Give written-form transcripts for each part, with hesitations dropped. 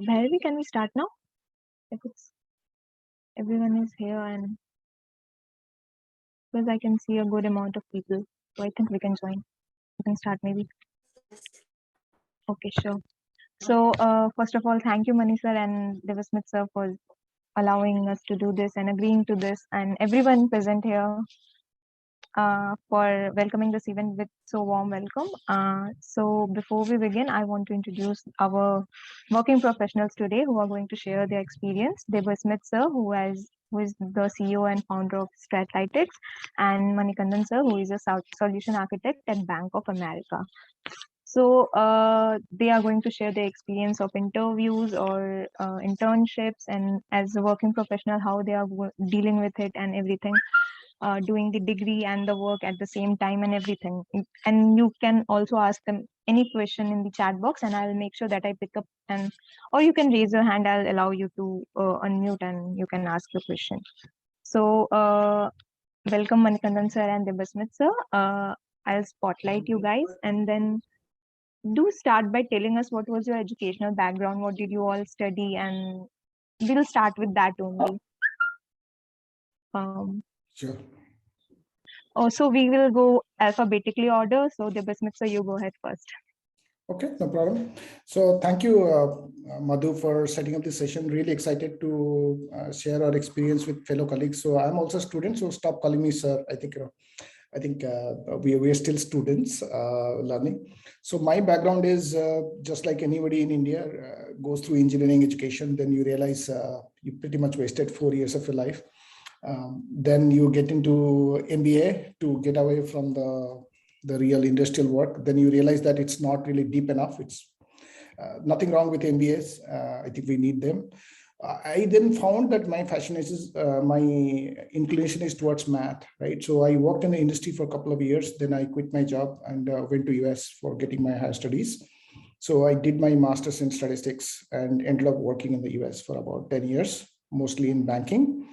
Bhairavi, can we start now? If it's everyone is here and because I can see a good amount of people, so I think we can join. We can start maybe. Okay, sure. So first of all, thank you, Mani sir and Debasmit sir for allowing us to do this and agreeing to this, and everyone present here for welcoming this event with so warm welcome. So before we begin, I want to introduce our working professionals today who are going to share their experience. Debasmit sir, who is the CEO and founder of StratLytics, and Manikandan sir, who is a solution architect at Bank of America. So they are going to share their experience of interviews or internships, and as a working professional, how they are dealing with it and everything. Doing the degree and the work at the same time and everything. And you can also ask them any question in the chat box, and I'll make sure that I pick up, and or you can raise your hand. I'll allow you to unmute and you can ask your question. So welcome Manikandan sir and Debasmit sir. I'll spotlight you guys, and then do start by telling us what was your educational background, what did you all study, and we'll start with that only. Sure. Oh, so we will go alphabetically order. So Debasmit sir, you go ahead first. Okay, no problem. So thank you, Madhu, for setting up this session. Really excited to share our experience with fellow colleagues. So I'm also a student, so stop calling me sir. I think we are still students learning. So my background is just like anybody in India goes through engineering education. Then you realize you pretty much wasted 4 years of your life. Then you get into MBA to get away from the real industrial work. Then you realize that it's not really deep enough. It's nothing wrong with MBAs. I think we need them. I then found that my my inclination is towards math, right? So I worked in the industry for a couple of years. Then I quit my job and went to US for getting my higher studies. So I did my master's in statistics and ended up working in the US for about 10 years, mostly in banking.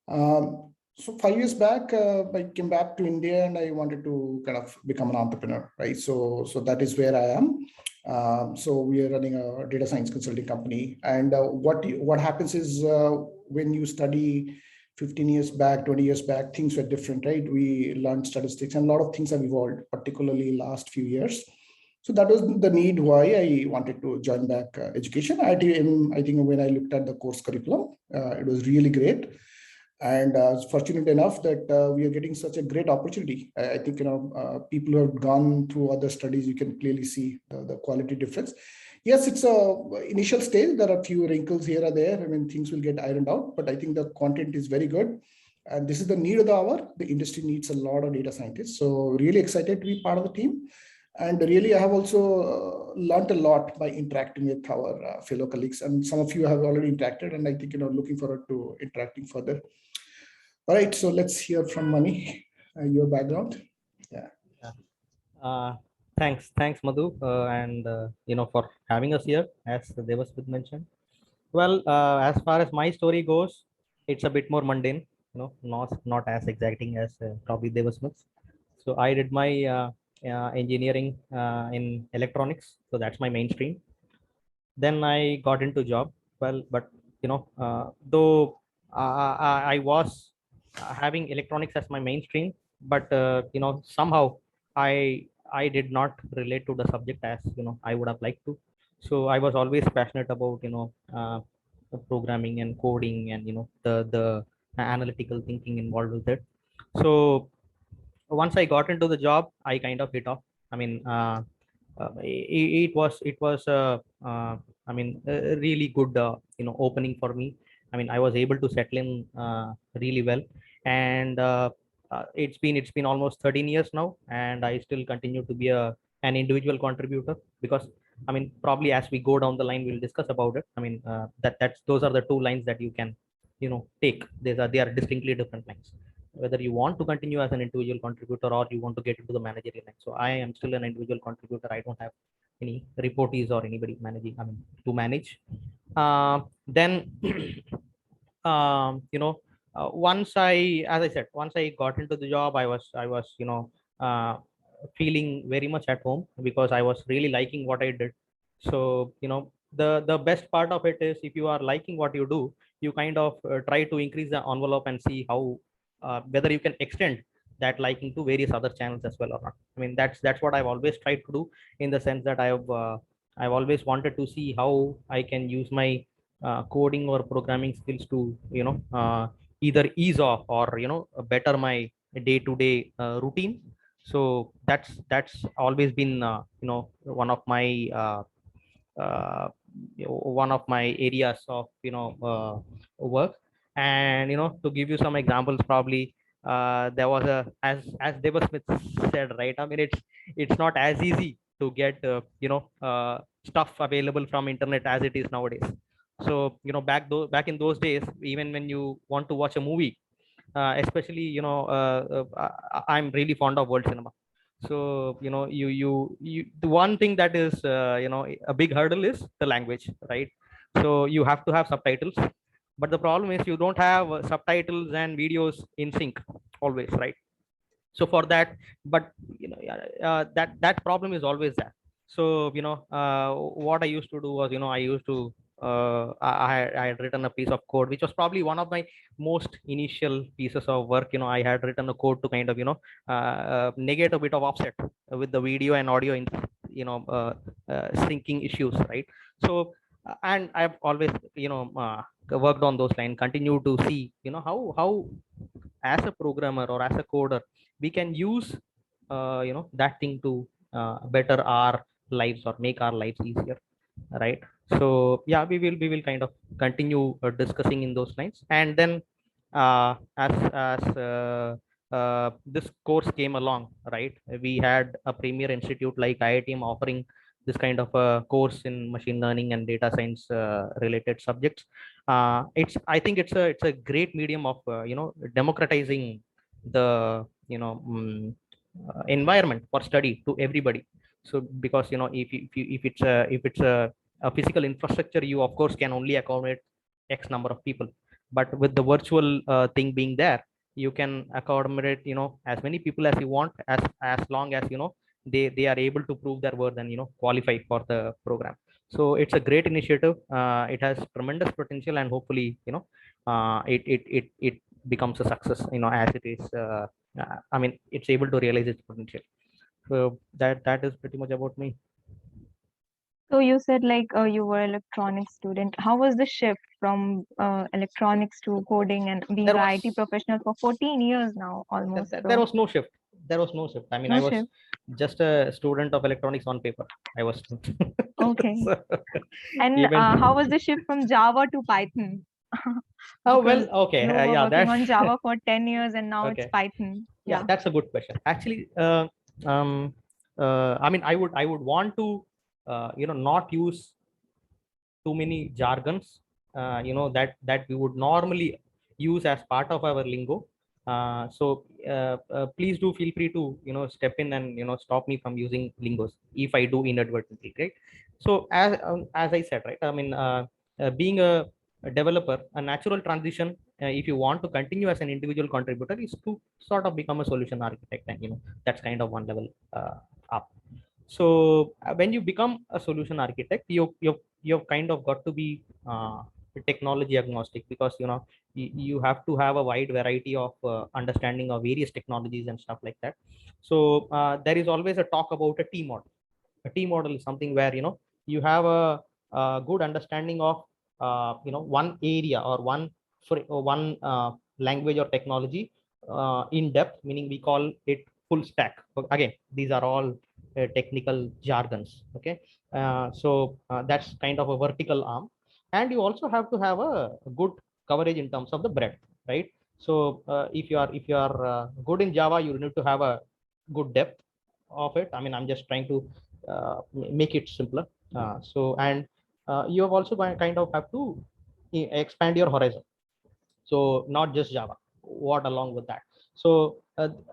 So 5 years back, I came back to India and I wanted to kind of become an entrepreneur, right? So that is where I am. So we are running a data science consulting company. And what happens is when you study 15 years back, 20 years back, things were different, right? We learned statistics and a lot of things have evolved, particularly last few years. So that was the need why I wanted to join back education. I think when I looked at the course curriculum, it was really great. And fortunate enough that we are getting such a great opportunity. I think, people who have gone through other studies, you can clearly see the quality difference. Yes, it's a initial stage. There are a few wrinkles here or there. I mean, things will get ironed out, but I think the content is very good. And this is the need of the hour. The industry needs a lot of data scientists. So really excited to be part of the team. And really, I have also learned a lot by interacting with our fellow colleagues. And some of you have already interacted, and I think, looking forward to interacting further. All right, so let's hear from Mani, your background. Yeah. Thanks, Madhu, and for having us here, as Debasmit mentioned. Well, as far as my story goes, it's a bit more mundane, not as exacting as probably Debasmit's. So I did my engineering in electronics, so that's my mainstream. Then I got into job. Well, but though I was having electronics as my mainstream, but somehow I did not relate to the subject as I would have liked to. So I was always passionate about programming and coding and the analytical thinking involved with it. So once I got into the job, I kind of hit off. I mean, it was I mean, a really good opening for me. I mean, I was able to settle in really well, and it's been almost 13 years now, and I still continue to be an individual contributor, because I mean, probably as we go down the line, we'll discuss about it. I mean, those are the two lines that you can take. They are distinctly different lines, whether you want to continue as an individual contributor or you want to get into the managerial line. So I am still an individual contributor. I don't have any reportees or anybody managing, I mean, to manage. Then once as I said, once I got into the job, I was feeling very much at home, because I was really liking what I did. So the best part of it is, if you are liking what you do, you kind of try to increase the envelope and see how whether you can extend that liking to various other channels as well or not. I mean, that's what I've always tried to do, in the sense that I've always wanted to see how I can use my coding or programming skills to, either ease off or, better my day-to-day routine. So that's always been, one of my uh, one of my areas of, work. And, to give you some examples, probably there was a, as Debasmit said, right? I mean, it's not as easy to get stuff available from internet as it is nowadays. So, back in those days, even when you want to watch a movie, especially, I'm really fond of world cinema. So, the one thing that is, a big hurdle is the language, right? So you have to have subtitles, but the problem is you don't have subtitles and videos in sync always, right? So for that, but yeah, that problem is always there. So, what I used to do was, I used to I had written a piece of code which was probably one of my most initial pieces of work. I had written a code to kind of, negate a bit of offset with the video and audio in, syncing issues, right? So and I've always, worked on those lines, continue to see, how as a programmer or as a coder we can use that thing to better our lives or make our lives easier, right? So yeah, we will kind of continue discussing in those lines. And then as this course came along, right, we had a premier institute like IITM offering this kind of a course in machine learning and data science related subjects. I think it's a great medium of democratizing the environment for study to everybody. So because, if it's a physical infrastructure, you of course can only accommodate x number of people. But with the virtual thing being there, you can accommodate, as many people as you want, as long as, they are able to prove their worth and, qualify for the program. So it's a great initiative. It has tremendous potential, and hopefully, it becomes a success, as it is. I mean, it's able to realize its potential. So that is pretty much about me. So you said like you were electronics student. How was the shift from electronics to coding and being There an was IT professional for 14 years now almost? there was no shift. There was no shift. I mean, No I was shift. just a student of electronics on paper. I was. Okay. So, And even. how was the shift from Java to Python? Oh well, Because okay. you were Yeah, working that's on Java for 10 years and now it's okay. Python. Yeah, Yeah. that's a good question. Actually, I mean, I would want to, not use too many jargons, that we would normally use as part of our lingo. So please do feel free to, step in and, stop me from using lingos if I do inadvertently, right? So as I said, right, I mean, being a developer, a natural transition, if you want to continue as an individual contributor, is to sort of become a solution architect, and, that's kind of one level up. So when you become a solution architect, you've kind of got to be technology agnostic, because, you have to have a wide variety of understanding of various technologies and stuff like that. So there is always a talk about a T model. A T model is something where, you have a good understanding of one area or one language or technology in depth, meaning we call it full stack. Again, these are all technical jargons. Okay. That's kind of a vertical arm. And you also have to have a good coverage in terms of the breadth, right? So if you are good in Java, you need to have a good depth of it. I mean, I'm just trying to make it simpler. And you have also kind of have to expand your horizon. So not just Java, what along with that. So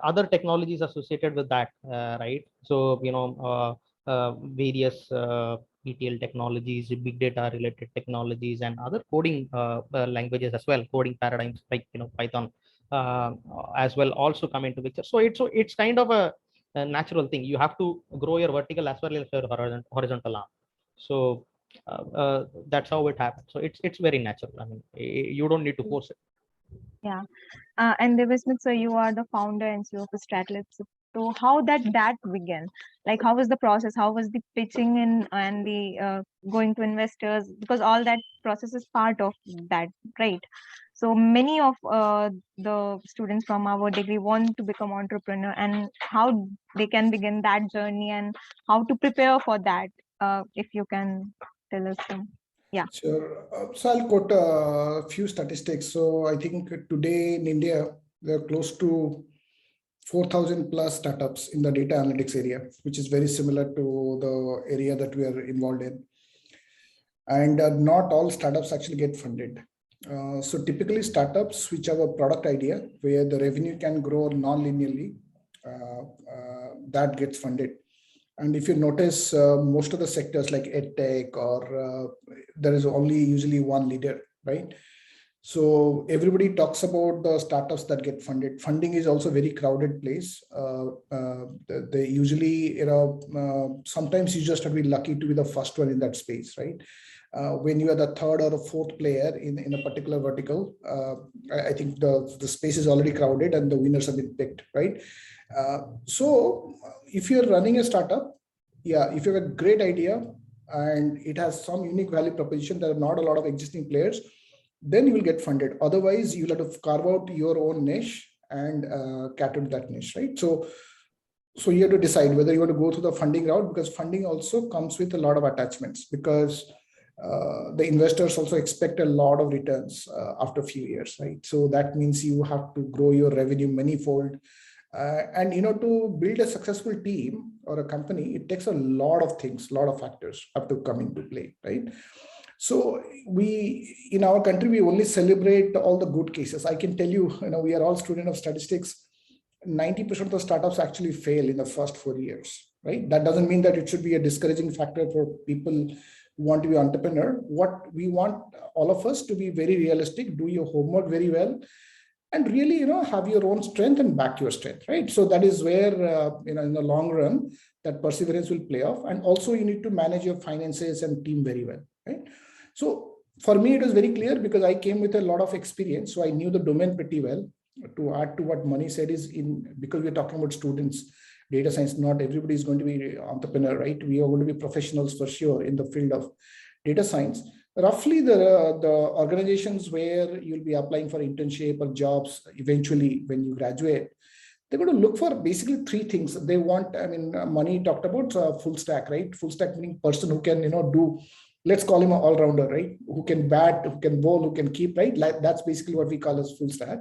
other technologies associated with that, right? So various ETL technologies, big data related technologies, and other coding languages as well, coding paradigms like, Python uh, as well also come into picture. So it's kind of a natural thing. You have to grow your vertical as well as your horizontal arm. So That's how it happens. So it's very natural. I mean, you don't need to force it. Yeah. And Debasmit, so you are the founder and CEO of StratLytics. So how that began? Like, how was the process? How was the pitching in and the going to investors? Because all that process is part of that, right? So many of the students from our degree want to become entrepreneur, and how they can begin that journey and how to prepare for that. If you can tell us some. Yeah. Sure. So I'll quote a few statistics. So I think today in India, there are close to 4,000 plus startups in the data analytics area, which is very similar to the area that we are involved in. And not all startups actually get funded. So typically startups which have a product idea where the revenue can grow non-linearly, that gets funded. And if you notice, most of the sectors like EdTech or there is only usually one leader, right? So everybody talks about the startups that get funded. Funding is also a very crowded place. They usually, sometimes you just have to be lucky to be the first one in that space, right? When you are the third or the fourth player in a particular vertical, I think the space is already crowded and the winners have been picked, right? So if you're running a startup, yeah, if you have a great idea and it has some unique value proposition, there are not a lot of existing players, then you will get funded. Otherwise, you'll have to carve out your own niche and cater to that niche, right? So you have to decide whether you want to go through the funding route, because funding also comes with a lot of attachments, because the investors also expect a lot of returns after a few years, right? So that means you have to grow your revenue manifold. And to build a successful team or a company, it takes a lot of things, a lot of factors have to come into play, right? So we, in our country, we only celebrate all the good cases. I can tell you, we are all students of statistics. 90% of the startups actually fail in the first 4 years, right? That doesn't mean that it should be a discouraging factor for people who want to be entrepreneur. What we want all of us to be very realistic, do your homework very well, and really, have your own strength and back your strength, right? So that is where, in the long run, that perseverance will play off. And also you need to manage your finances and team very well, right? So for me, it was very clear because I came with a lot of experience. So I knew the domain pretty well. To add to what Mani said is because we're talking about students, data science, not everybody is going to be entrepreneur, right? We are going to be professionals for sure in the field of data science. Roughly the organizations where you'll be applying for internship or jobs eventually when you graduate, they're going to look for basically three things. They want, Mani talked about full stack, right? Full stack meaning person who can, do, let's call him an all-rounder, right? Who can bat, who can bowl, who can keep, right? That's basically what we call as full stack.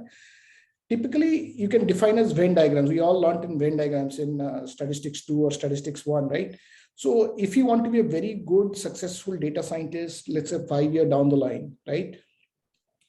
Typically, you can define as Venn diagrams. We all learned in Venn diagrams in statistics 2 or statistics 1, right? So if you want to be a very good, successful data scientist, let's say 5 years down the line, right?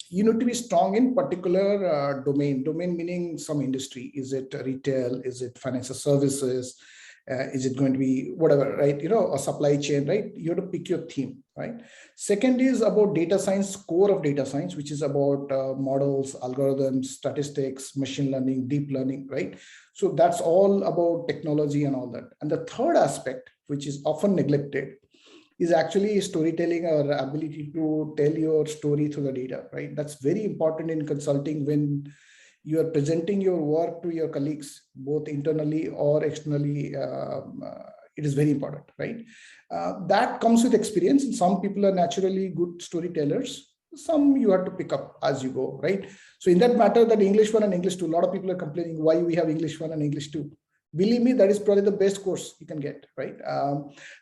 You need to be strong in particular domain meaning some industry. Is it retail? Is it financial services? Is it going to be whatever, right? A supply chain, right? You have to pick your theme, right? Second is about data science, core of data science, which is about models, algorithms, statistics, machine learning, deep learning, right? So that's all about technology and all that. And the third aspect, which is often neglected, is actually storytelling or ability to tell your story through the data, right? That's very important in consulting when you are presenting your work to your colleagues, both internally or externally. It is very important, right? That comes with experience. And some people are naturally good storytellers. Some you have to pick up as you go, right? So in that matter, that English 1 and English 2, a lot of people are complaining why we have English 1 and English 2. Believe me, that is probably the best course you can get, right?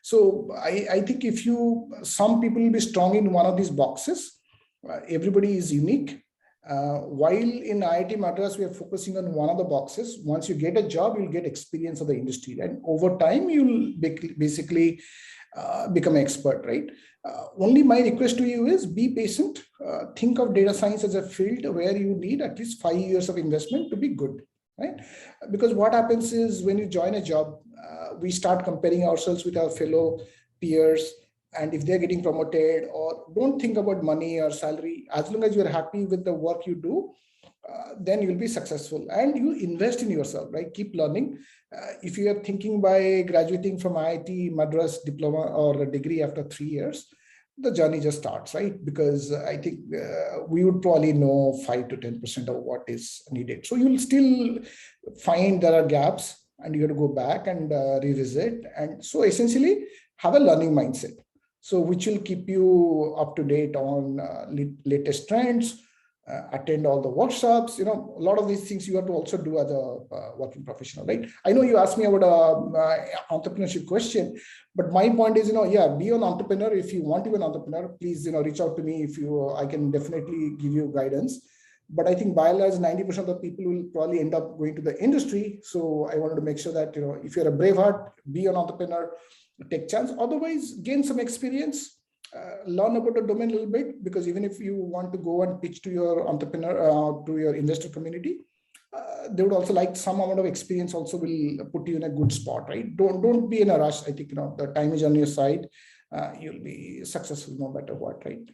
So I think some people will be strong in one of these boxes. Everybody is unique. While in IIT Madras, we are focusing on one of the boxes. Once you get a job, you'll get experience of the industry. And over time, you'll basically become an expert, right? Only my request to you is be patient. Think of data science as a field where you need at least 5 years of investment to be good. Right? Because what happens is when you join a job, we start comparing ourselves with our fellow peers. And if they're getting promoted, or don't think about money or salary, as long as you're happy with the work you do, then you'll be successful. And you invest in yourself, right? Keep learning. If you are thinking by graduating from IIT Madras diploma or a degree after 3 years, the journey just starts, right? Because I think we would probably know 5 to 10% of what is needed. So you'll still find there are gaps, and you have to go back and revisit. And so essentially have a learning mindset. So which will keep you up to date on latest trends, attend all the workshops. A lot of these things you have to also do as a working professional, right? I know you asked me about a entrepreneurship question, but my point is, yeah, be an entrepreneur. If you want to be an entrepreneur, please, reach out to me. I can definitely give you guidance. But I think by and large, 90% of the people will probably end up going to the industry. So I wanted to make sure that, if you're a brave heart, be an entrepreneur, take chance. Otherwise, gain some experience, learn about the domain a little bit, because even if you want to go and pitch to your entrepreneur, to your investor community, they would also like some amount of experience also will put you in a good spot, right? Don't be in a rush. I think, the time is on your side. You'll be successful no matter what, right?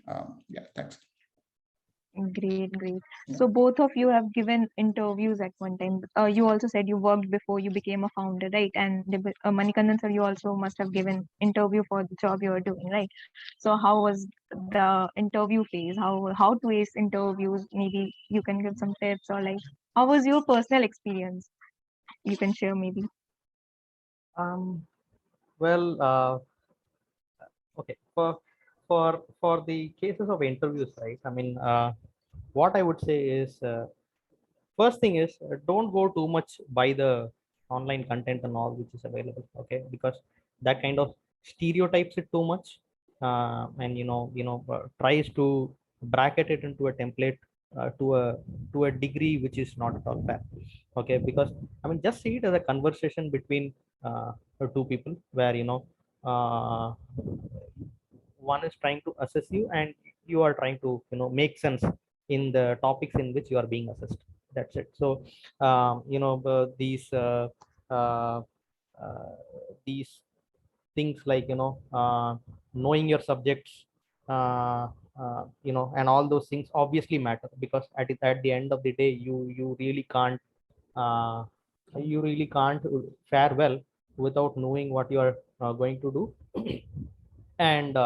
Yeah, thanks. Great. Yeah. So both of you have given interviews at one time. You also said you worked before you became a founder, right? And Manikandan sir, you also must have given interview for the job you are doing, right? So how was the interview phase? How to ace interviews? Maybe you can give some tips, or like how was your personal experience? You can share maybe. Well, okay. For the cases of interviews, right? I mean, what I would say is, first thing is, don't go too much by the online content and all which is available, okay? Because that kind of stereotypes it too much, and tries to bracket it into a template, to a degree which is not at all fair, okay? Because I mean, just see it as a conversation between two people, where uh, one is trying to assess you, and you are trying to make sense in the topics in which you are being assessed. That's it. So uh, uh, these things like knowing your subjects, and all those things obviously matter, because at the end of the day, you really can't, uh, fare well without knowing what you are going to do. And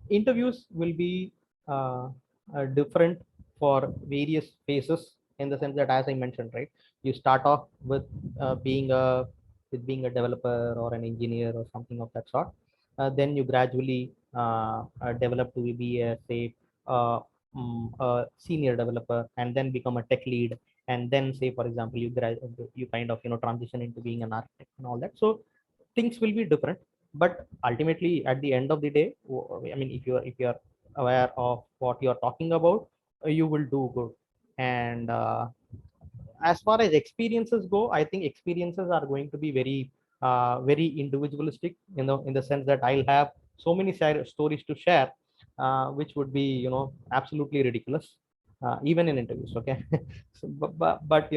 interviews will be different for various phases, in the sense that, as I mentioned, right, you start off with being a developer or an engineer or something of that sort. Then you gradually develop to be a senior developer, and then become a tech lead, and then, say for example, you kind of transition into being an architect and all that. So things will be different, but ultimately at the end of the day, I mean, if you're aware of what you're talking about, you will do good. And as far as experiences go, I think experiences are going to be very individualistic, in the sense that I'll have so many stories to share, which would be absolutely ridiculous, even in interviews, okay? So, but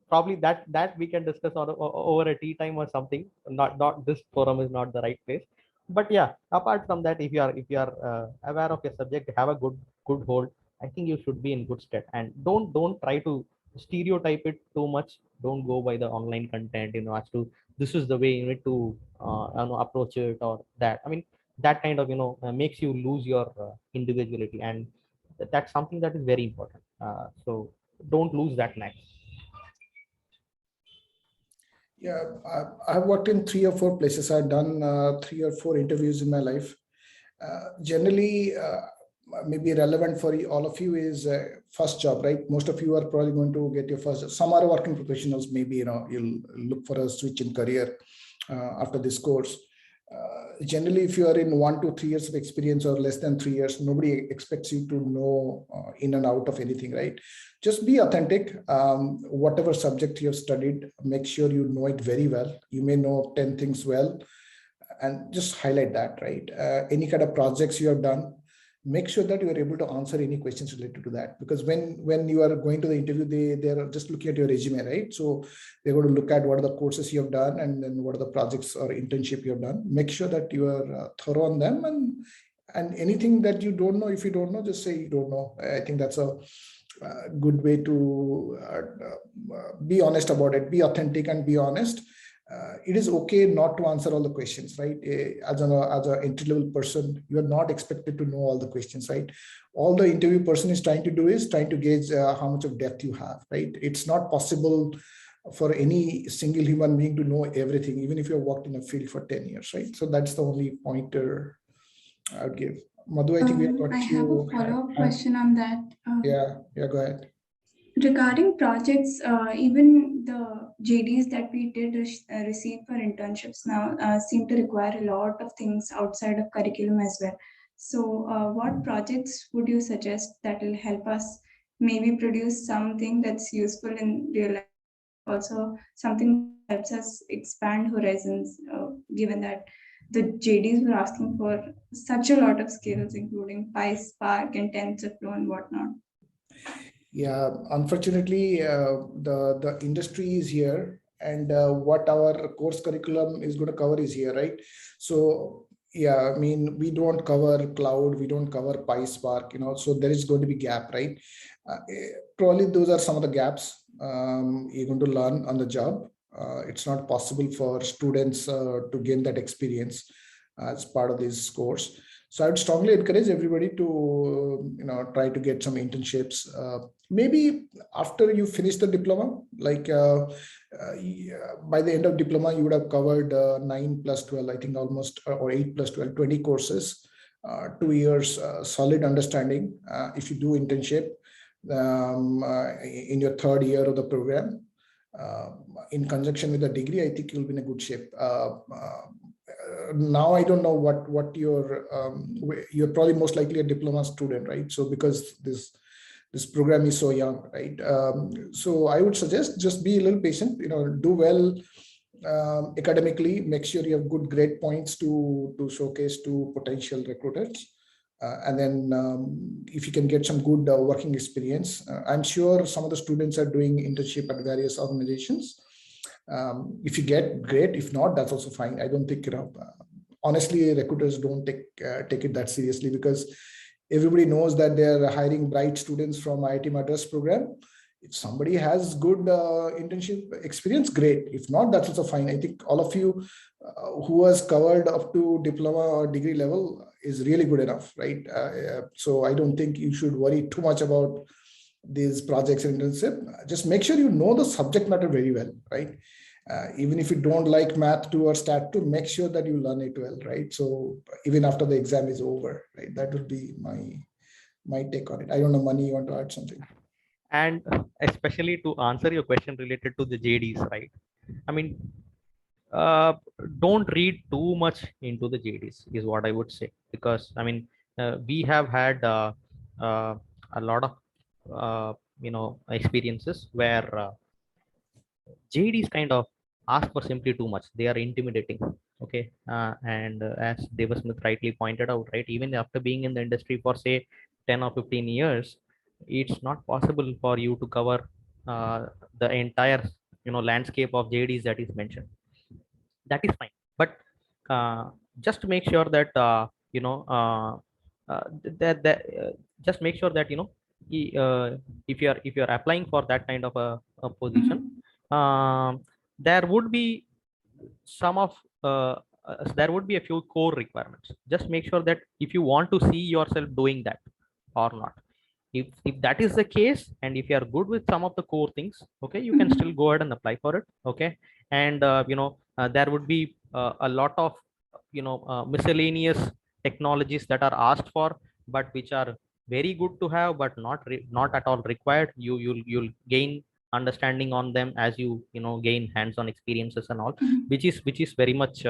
probably that we can discuss over a tea time or something. Not This forum is not the right place. But yeah, apart from that, if you are aware of your subject, have a good hold, I think you should be in good stead. And don't try to stereotype it too much. Don't go by the online content, as to this is the way you need to approach it, or that. I mean, that kind of makes you lose your individuality, and that's something that is very important. So don't lose that knack. Yeah, I've worked in 3 or 4 places. I've done 3 or 4 interviews in my life. Generally, maybe relevant for all of you is first job, right? Most of you are probably going to get your first job. Some are working professionals. Maybe you'll look for a switch in career after this course. Generally, if you are in 1 to 3 years of experience or less than 3 years, nobody expects you to know in and out of anything, right? Just be authentic. Whatever subject you have studied, make sure you know it very well. You may know 10 things well, and just highlight that, right? Any kind of projects you have done, make sure that you are able to answer any questions related to that, because when you are going to the interview, they are just looking at your resume, right? So they're going to look at what are the courses you have done, and then what are the projects or internship you have done. Make sure that you are thorough on them, and anything that you don't know, if you don't know, just say you don't know. I think that's a good way to be honest about it. Be authentic and be honest. it is okay not to answer all the questions, right? As an entry-level person, you are not expected to know all the questions, right? All the interview person is trying to do is trying to gauge how much of depth you have, right? It's not possible for any single human being to know everything, even if you have worked in a field for 10 years, right? So that's the only pointer I would give. Madhu, I think we have got I have a follow-up question on that. Yeah, go ahead. Regarding projects, even the JDs that we did receive for internships now seem to require a lot of things outside of curriculum as well. So, what projects would you suggest that will help us maybe produce something that's useful in real life, also something that helps us expand horizons, given that the JDs were asking for such a lot of skills, including PySpark and TensorFlow and whatnot? Yeah, unfortunately, the industry is here, and what our course curriculum is going to cover is here, right? So yeah, I mean, we don't cover cloud, we don't cover PySpark, so there is going to be gap, right? Probably those are some of the gaps you're going to learn on the job. It's not possible for students to gain that experience as part of this course. So I would strongly encourage everybody to, try to get some internships. Maybe after you finish the diploma, like by the end of diploma, you would have covered 9 plus 12, I think almost, or 8 plus 12, 20 courses, 2 years, solid understanding. If you do internship in your third year of the program, in conjunction with the degree, I think you'll be in a good shape. Now I don't know what you're probably most likely a diploma student, right? So because this program is so young, right? So I would suggest just be a little patient, do well academically, make sure you have good grade points to showcase to potential recruiters. And then if you can get some good working experience, I'm sure some of the students are doing internship at various organizations. If you get, great. If not, that's also fine. I don't think, honestly, recruiters don't take it that seriously, because everybody knows that they're hiring bright students from IIT Madras program. If somebody has good internship experience, great. If not, that's also fine. I think all of you who has covered up to diploma or degree level is really good enough, right? So I don't think you should worry too much about these projects and internship. Just make sure you know the subject matter very well, right? Even if you don't like math 2 or stat 2, make sure that you learn it well, right? So even after the exam is over, right? That would be my take on it. I don't know, Mani, you want to add something? And especially to answer your question related to the JDs, right? I mean, don't read too much into the JDs is what I would say, because I mean, we have had a lot of experiences where JDs kind of ask for simply too much. They are intimidating. Okay, and as Debasmit rightly pointed out, right, even after being in the industry for say 10 or 15 years, it's not possible for you to cover the entire landscape of JDs that is mentioned. That is fine, but just make sure that just make sure that if you're applying for that kind of a position, there would be some of there would be a few core requirements. Just make sure that if you want to see yourself doing that or not. If that is the case, and if you are good with some of the core things, okay, you can still go ahead and apply for it. Okay, and there would be a lot of miscellaneous technologies that are asked for, but which are very good to have, but not at all required. You'll gain understanding on them as you gain hands-on experiences and all, which is very much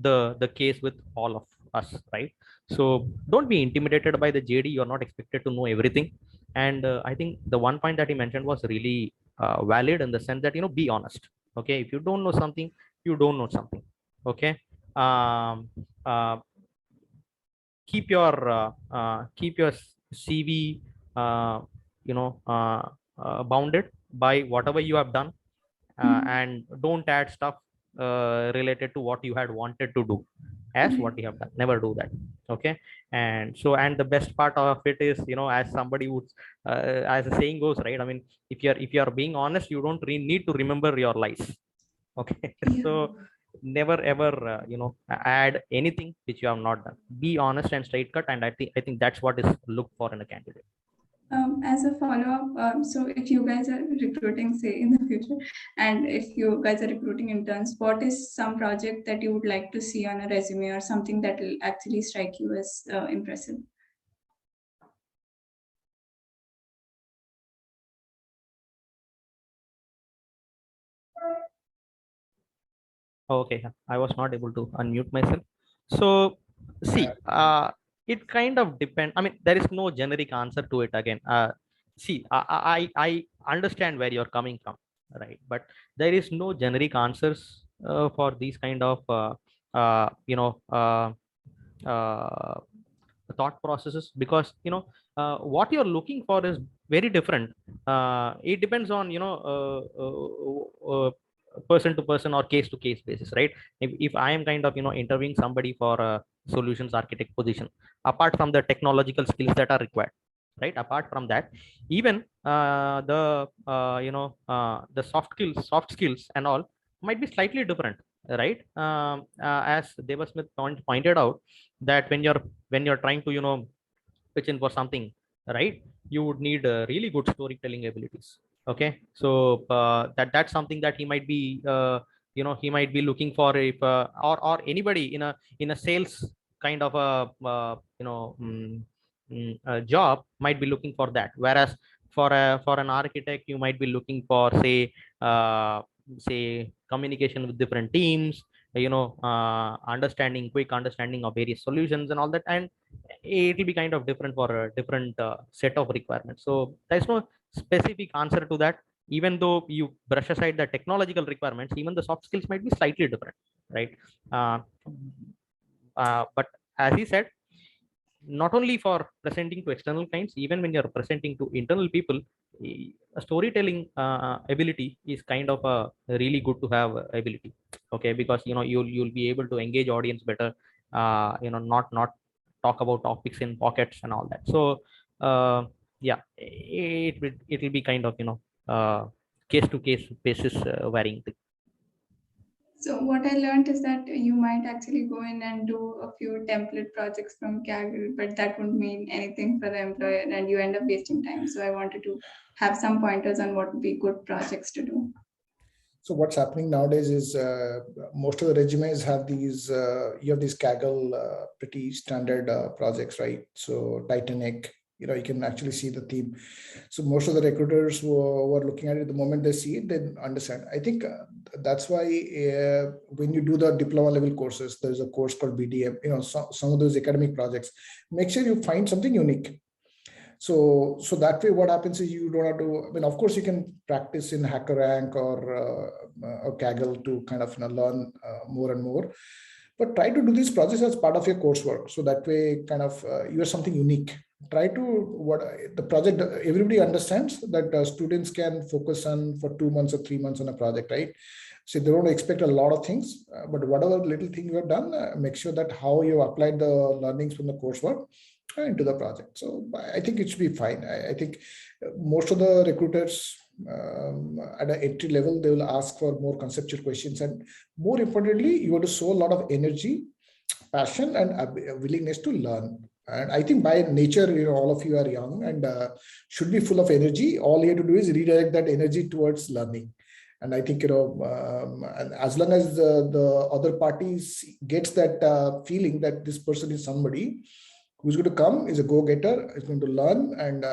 the case with all of us, right? So don't be intimidated by the JD. You're not expected to know everything. And I think the one point that he mentioned was really valid, in the sense that be honest. Okay, if you don't know something, you don't know something. Okay, um, uh, keep your CV bounded by whatever you have done, and don't add stuff related to what you had wanted to do as what you have done. Never do that. Okay. And so, and the best part of it is, as somebody would, as the saying goes, right? I mean, if you're being honest, you don't need to remember your lies. Okay. Yeah. So never ever add anything which you have not done. Be honest and straight cut, and I think that's what is looked for in a candidate. As a follow-up, so if you guys are recruiting, say in the future, and if you guys are recruiting interns, what is some project that you would like to see on a resume, or something that will actually strike you as impressive? Okay, I was not able to unmute myself. So see, it kind of depends. I mean, there is no generic answer to it again. See, I understand where you're coming from, right? But there is no generic answers for these kind of uh, you know uh, uh, thought processes, because what you're looking for is very different. It depends on person to person or case to case basis, right? If I am kind of interviewing somebody for a solutions architect position, apart from the technological skills that are required, right, apart from that, even the soft skills and all might be slightly different, right? As Debasmit pointed out, that when you're trying to pitch in for something, right, you would need really good storytelling abilities. Okay. So that's something that he might be looking for, if or anybody in a sales kind of a a job might be looking for that, whereas for an architect, you might be looking for, say communication with different teams, quick understanding of various solutions and all that, and it will be kind of different for a different set of requirements. So there's no specific answer to that. Even though you brush aside the technological requirements, even the soft skills might be slightly different, right? uh, but as he said, not only for presenting to external clients, even when you're presenting to internal people, a storytelling ability is kind of a really good to have ability. Okay. Because you'll be able to engage audience better, not talk about topics in pockets and all that. So yeah, it will be kind of case to case basis, varying thing. So what I learned is that you might actually go in and do a few template projects from Kaggle, but that wouldn't mean anything for the employer, and you end up wasting time. So I wanted to have some pointers on what would be good projects to do. So what's happening nowadays is most of the resumes have these, you have these Kaggle pretty standard projects, right? So Titanic, you can actually see the theme. So most of the recruiters who are looking at it, the moment they see it, they understand. I think that's why when you do the diploma level courses, there's a course called BDM, some of those academic projects, make sure you find something unique. So that way, what happens is you don't have to, I mean, of course, you can practice in HackerRank or Kaggle to kind of learn more and more, but try to do these projects as part of your coursework. So that way, kind of, you have something unique. Try to, what the project, everybody understands that students can focus on for 2 months or 3 months on a project, right? So they don't expect a lot of things, but whatever little thing you have done, make sure that how you applied the learnings from the coursework into the project. So I think it should be fine. I think most of the recruiters at an entry level, they will ask for more conceptual questions, and more importantly, you have to show a lot of energy, passion, and a willingness to learn. And I think by nature, all of you are young and should be full of energy. All you have to do is redirect that energy towards learning. And I think, and as long as the other parties gets that feeling that this person is somebody who's going to come, is a go-getter, is going to learn, and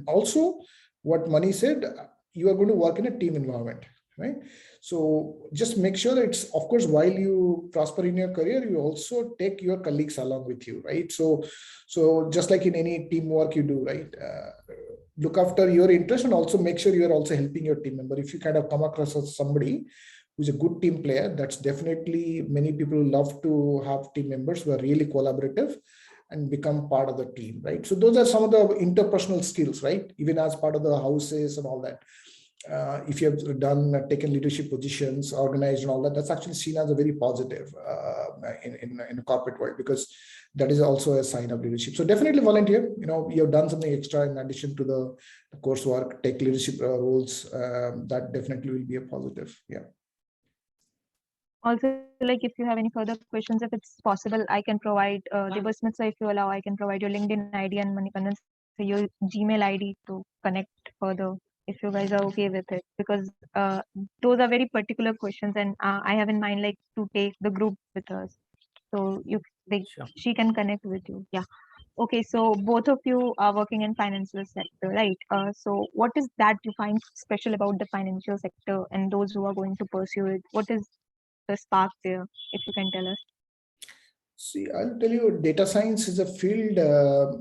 also what Mani said, you are going to work in a team environment, right? So just make sure that it's, of course, while you prosper in your career, you also take your colleagues along with you, right? So just like in any teamwork you do, right? Look after your interest and also make sure you are also helping your team member. If you kind of come across as somebody who's a good team player, that's definitely, many people love to have team members who are really collaborative and become part of the team, right? So those are some of the interpersonal skills, right? Even as part of the houses and all that. if you have taken leadership positions, organized and all that, that's actually seen as a very positive in a corporate world, because that is also a sign of leadership. So definitely volunteer. You have done something extra in addition to the coursework, take leadership roles. That definitely will be a positive. Yeah. Also, like if you have any further questions, if it's possible, I can provide Debasmit, so if you allow, I can provide your LinkedIn ID and Manikandan, so your Gmail ID to connect further, if you guys are okay with it, because those are very particular questions, and I have in mind like to take the group with us, so Sure. she can connect with you. Yeah. Okay, so both of you are working in financial sector, right? So what is that you find special about the financial sector and those who are going to pursue it? What is the spark there, if you can tell us? See, I'll tell you, data science is a field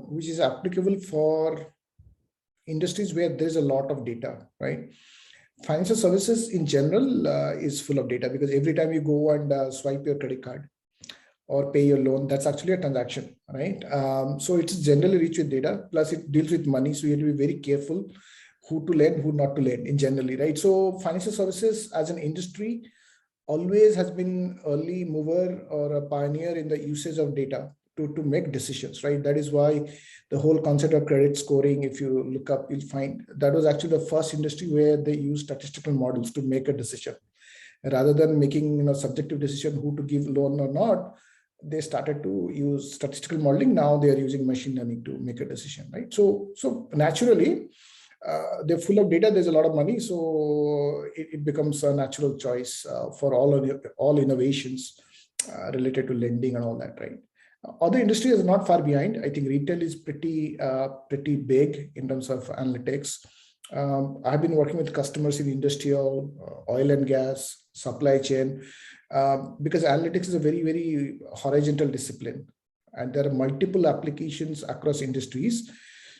which is applicable for industries where there's a lot of data, right? Financial services in general is full of data, because every time you go and swipe your credit card or pay your loan, that's actually a transaction, right? So it's generally rich with data, plus it deals with money. So you have to be very careful who to lend, who not to lend in generally, right? So financial services as an industry always has been early mover or a pioneer in the usage of data to make decisions, right? That is why the whole concept of credit scoring, if you look up, you'll find that was actually the first industry where they use statistical models to make a decision. Rather than making subjective decision who to give loan or not, they started to use statistical modeling. Now they are using machine learning to make a decision, right? So naturally, they're full of data. There's a lot of money, so it becomes a natural choice for all innovations related to lending and all that, right? Other industries are not far behind. I think retail is pretty big in terms of analytics. I've been working with customers in industrial, oil and gas, supply chain, because analytics is a very, very horizontal discipline, and there are multiple applications across industries.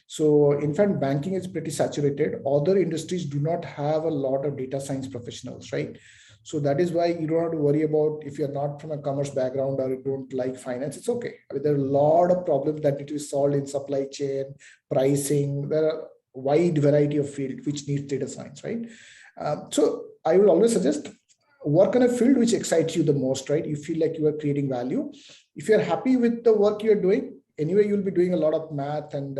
So in fact, banking is pretty saturated. Other industries do not have a lot of data science professionals, right? So that is why you don't have to worry about if you're not from a commerce background or you don't like finance, it's okay. I mean, there are a lot of problems that need to be solved in supply chain, pricing. There are wide variety of field which needs data science, right? So I will always suggest work on a field which excites you the most, right? You feel like you are creating value. If you're happy with the work you're doing, anyway, you'll be doing a lot of math and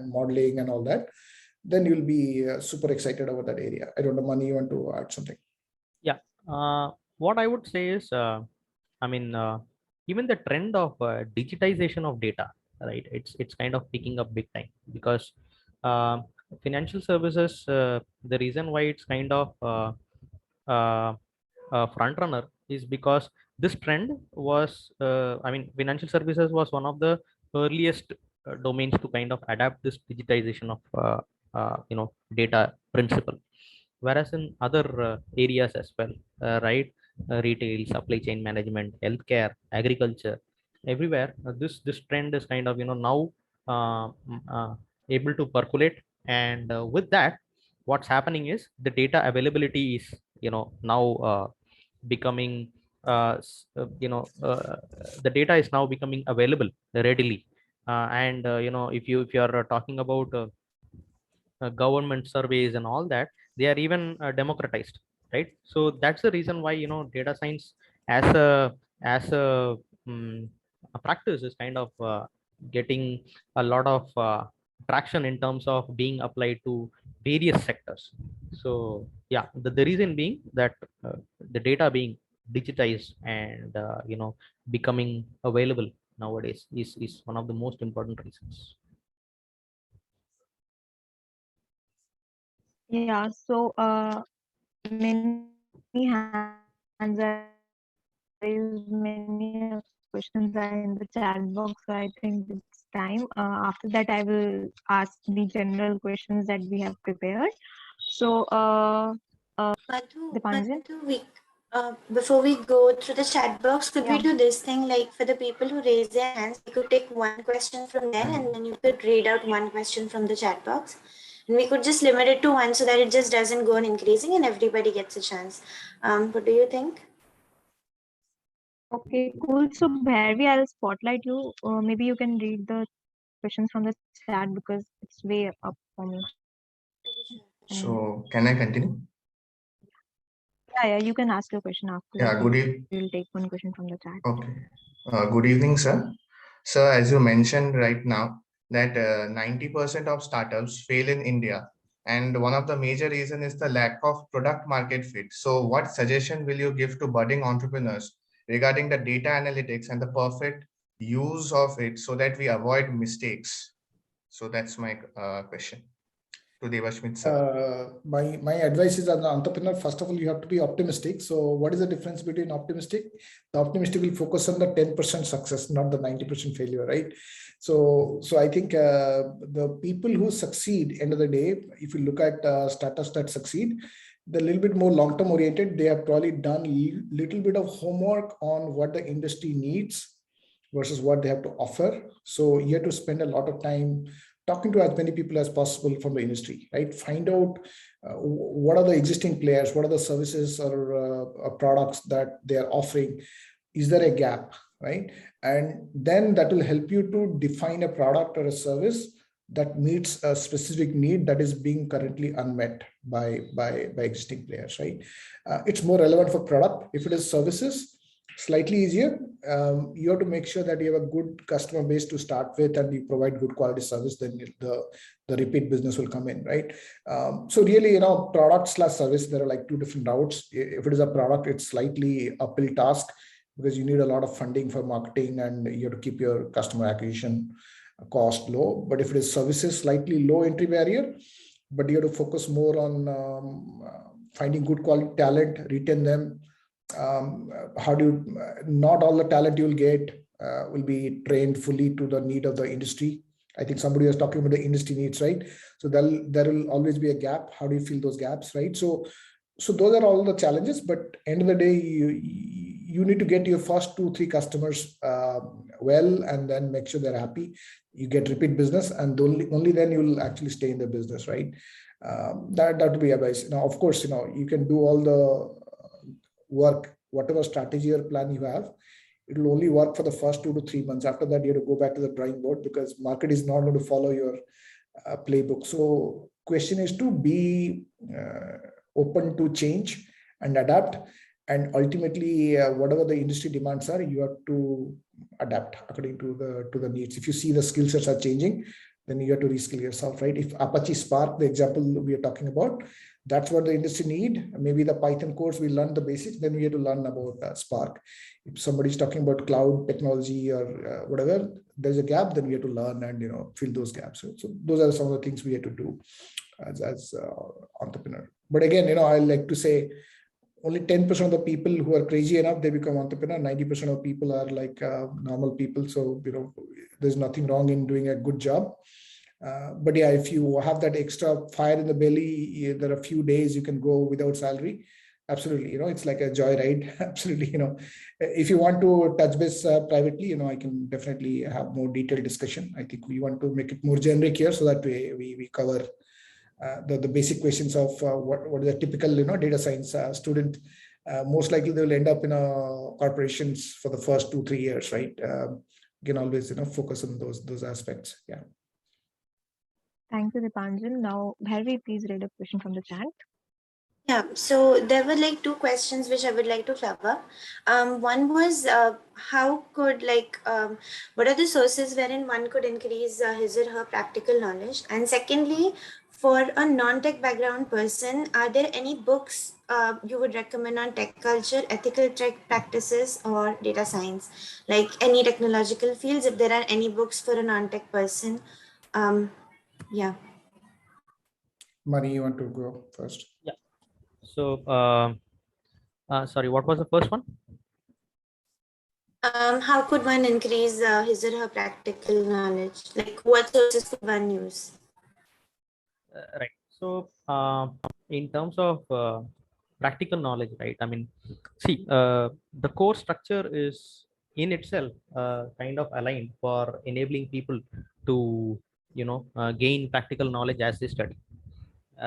modeling and all that, then you'll be super excited about that area. I don't know, Mani, you want to add something? Yeah. What I would say is, I mean, even the trend of digitization of data, right? It's kind of picking up big time, because uh, financial services, the reason why it's kind of uh, front runner is because this trend was, I mean, financial services was one of the earliest domains to kind of adapt this digitization of data principle, whereas in other areas as well, right, retail, supply chain management, healthcare, agriculture, everywhere, this trend is kind of now able to percolate. And with that, what's happening is the data availability is now becoming the data is now becoming available readily. And if you are talking about government surveys and all that, they are even democratized, right? So that's the reason why data science as a practice is kind of getting a lot of traction in terms of being applied to various sectors. So yeah, the reason being that the data being digitized and becoming available nowadays is one of the most important reasons. Yeah, so many hands are raised, many questions are in the chat box, so I think it's time. After that, I will ask the general questions that we have prepared. So, Dipanjan? Before we go through the chat box, could Yeah. we do this thing, like for the people who raise their hands, we could take one question from there and then you could read out one question from the chat box. And we could just limit it to one so that it just doesn't go on increasing and everybody gets a chance. What do you think? Okay, cool. So, Bharvi, I'll spotlight you. Maybe you can read the questions from the chat because it's way up for me. So can I continue? Yeah, you can ask your question after. Yeah, We'll take one question from the chat. Okay. Good evening, sir. Sir, as you mentioned right now, that 90% of startups fail in India. And one of the major reason is the lack of product market fit. So what suggestion will you give to budding entrepreneurs regarding the data analytics and the perfect use of it so that we avoid mistakes? So that's my question to Debasmit, sir. My advice is, as an entrepreneur, first of all, you have to be optimistic. So what is the difference between optimistic? The optimistic will focus on the 10% success, not the 90% failure, right? So I think the people who succeed, end of the day, if you look at startups that succeed, they're a little bit more long-term oriented. They have probably done a little bit of homework on what the industry needs versus what they have to offer. So you have to spend a lot of time talking to as many people as possible from the industry, right? Find out what are the existing players, what are the services or products that they are offering. Is there a gap, right? And then that will help you to define a product or a service that meets a specific need that is being currently unmet by existing players, right? It's more relevant for product. If it is services, slightly easier. You have to make sure that you have a good customer base to start with and you provide good quality service, then the repeat business will come in, right? So really, product / service, there are like two different routes. If it is a product, it's slightly uphill task because you need a lot of funding for marketing and you have to keep your customer acquisition cost low. But if it is services, slightly low entry barrier, but you have to focus more on finding good quality talent, retain them. How do you, not all the talent you'll get will be trained fully to the need of the industry. I think somebody was talking about the industry needs, right? So there will always be a gap. How do you fill those gaps, right? So those are all the challenges, but end of the day, you need to get your first 2-3 customers well, and then make sure they're happy. You get repeat business, and only then you will actually stay in the business, right? That would be advice. Now, of course, you can do all the work, whatever strategy or plan you have, it will only work for the first 2 to 3 months. After that, you have to go back to the drawing board because market is not going to follow your playbook. So question is to be open to change and adapt, and ultimately whatever the industry demands are, you have to adapt according to the needs. If you see the skill sets are changing, then you have to reskill yourself, right? If Apache Spark, the example we are talking about, that's what the industry need. Maybe the Python course, we learn the basics, then we have to learn about Spark. If somebody's talking about cloud technology or whatever, there's a gap, then we have to learn and fill those gaps. So those are some of the things we have to do as entrepreneur. But again, I like to say only 10% of the people who are crazy enough, they become entrepreneur. 90% of people are like normal people. So there's nothing wrong in doing a good job. But yeah, if you have that extra fire in the belly, there are a few days you can go without salary. Absolutely, it's like a joyride. Absolutely, if you want to touch base privately, I can definitely have more detailed discussion. I think we want to make it more generic here so that we cover the basic questions of what is a typical data science student. Most likely they will end up in corporations for the first 2-3 years, right? You can always focus on those aspects. Yeah. Thank you, Dipanjan. Now, Bharvi, please read a question from the chat. Yeah, so there were like 2 questions which I would like to cover. One was how could what are the sources wherein one could increase his or her practical knowledge? And secondly, for a non-tech background person, are there any books you would recommend on tech culture, ethical tech practices, or data science? Like any technological fields, if there are any books for a non-tech person? Yeah. Mani, you want to go first? Yeah. So, sorry, what was the first one? How could one increase his or her practical knowledge? Like what sources could one use? Right. So, in terms of practical knowledge, right? I mean, see, the core structure is in itself kind of aligned for enabling people to, gain practical knowledge as they study.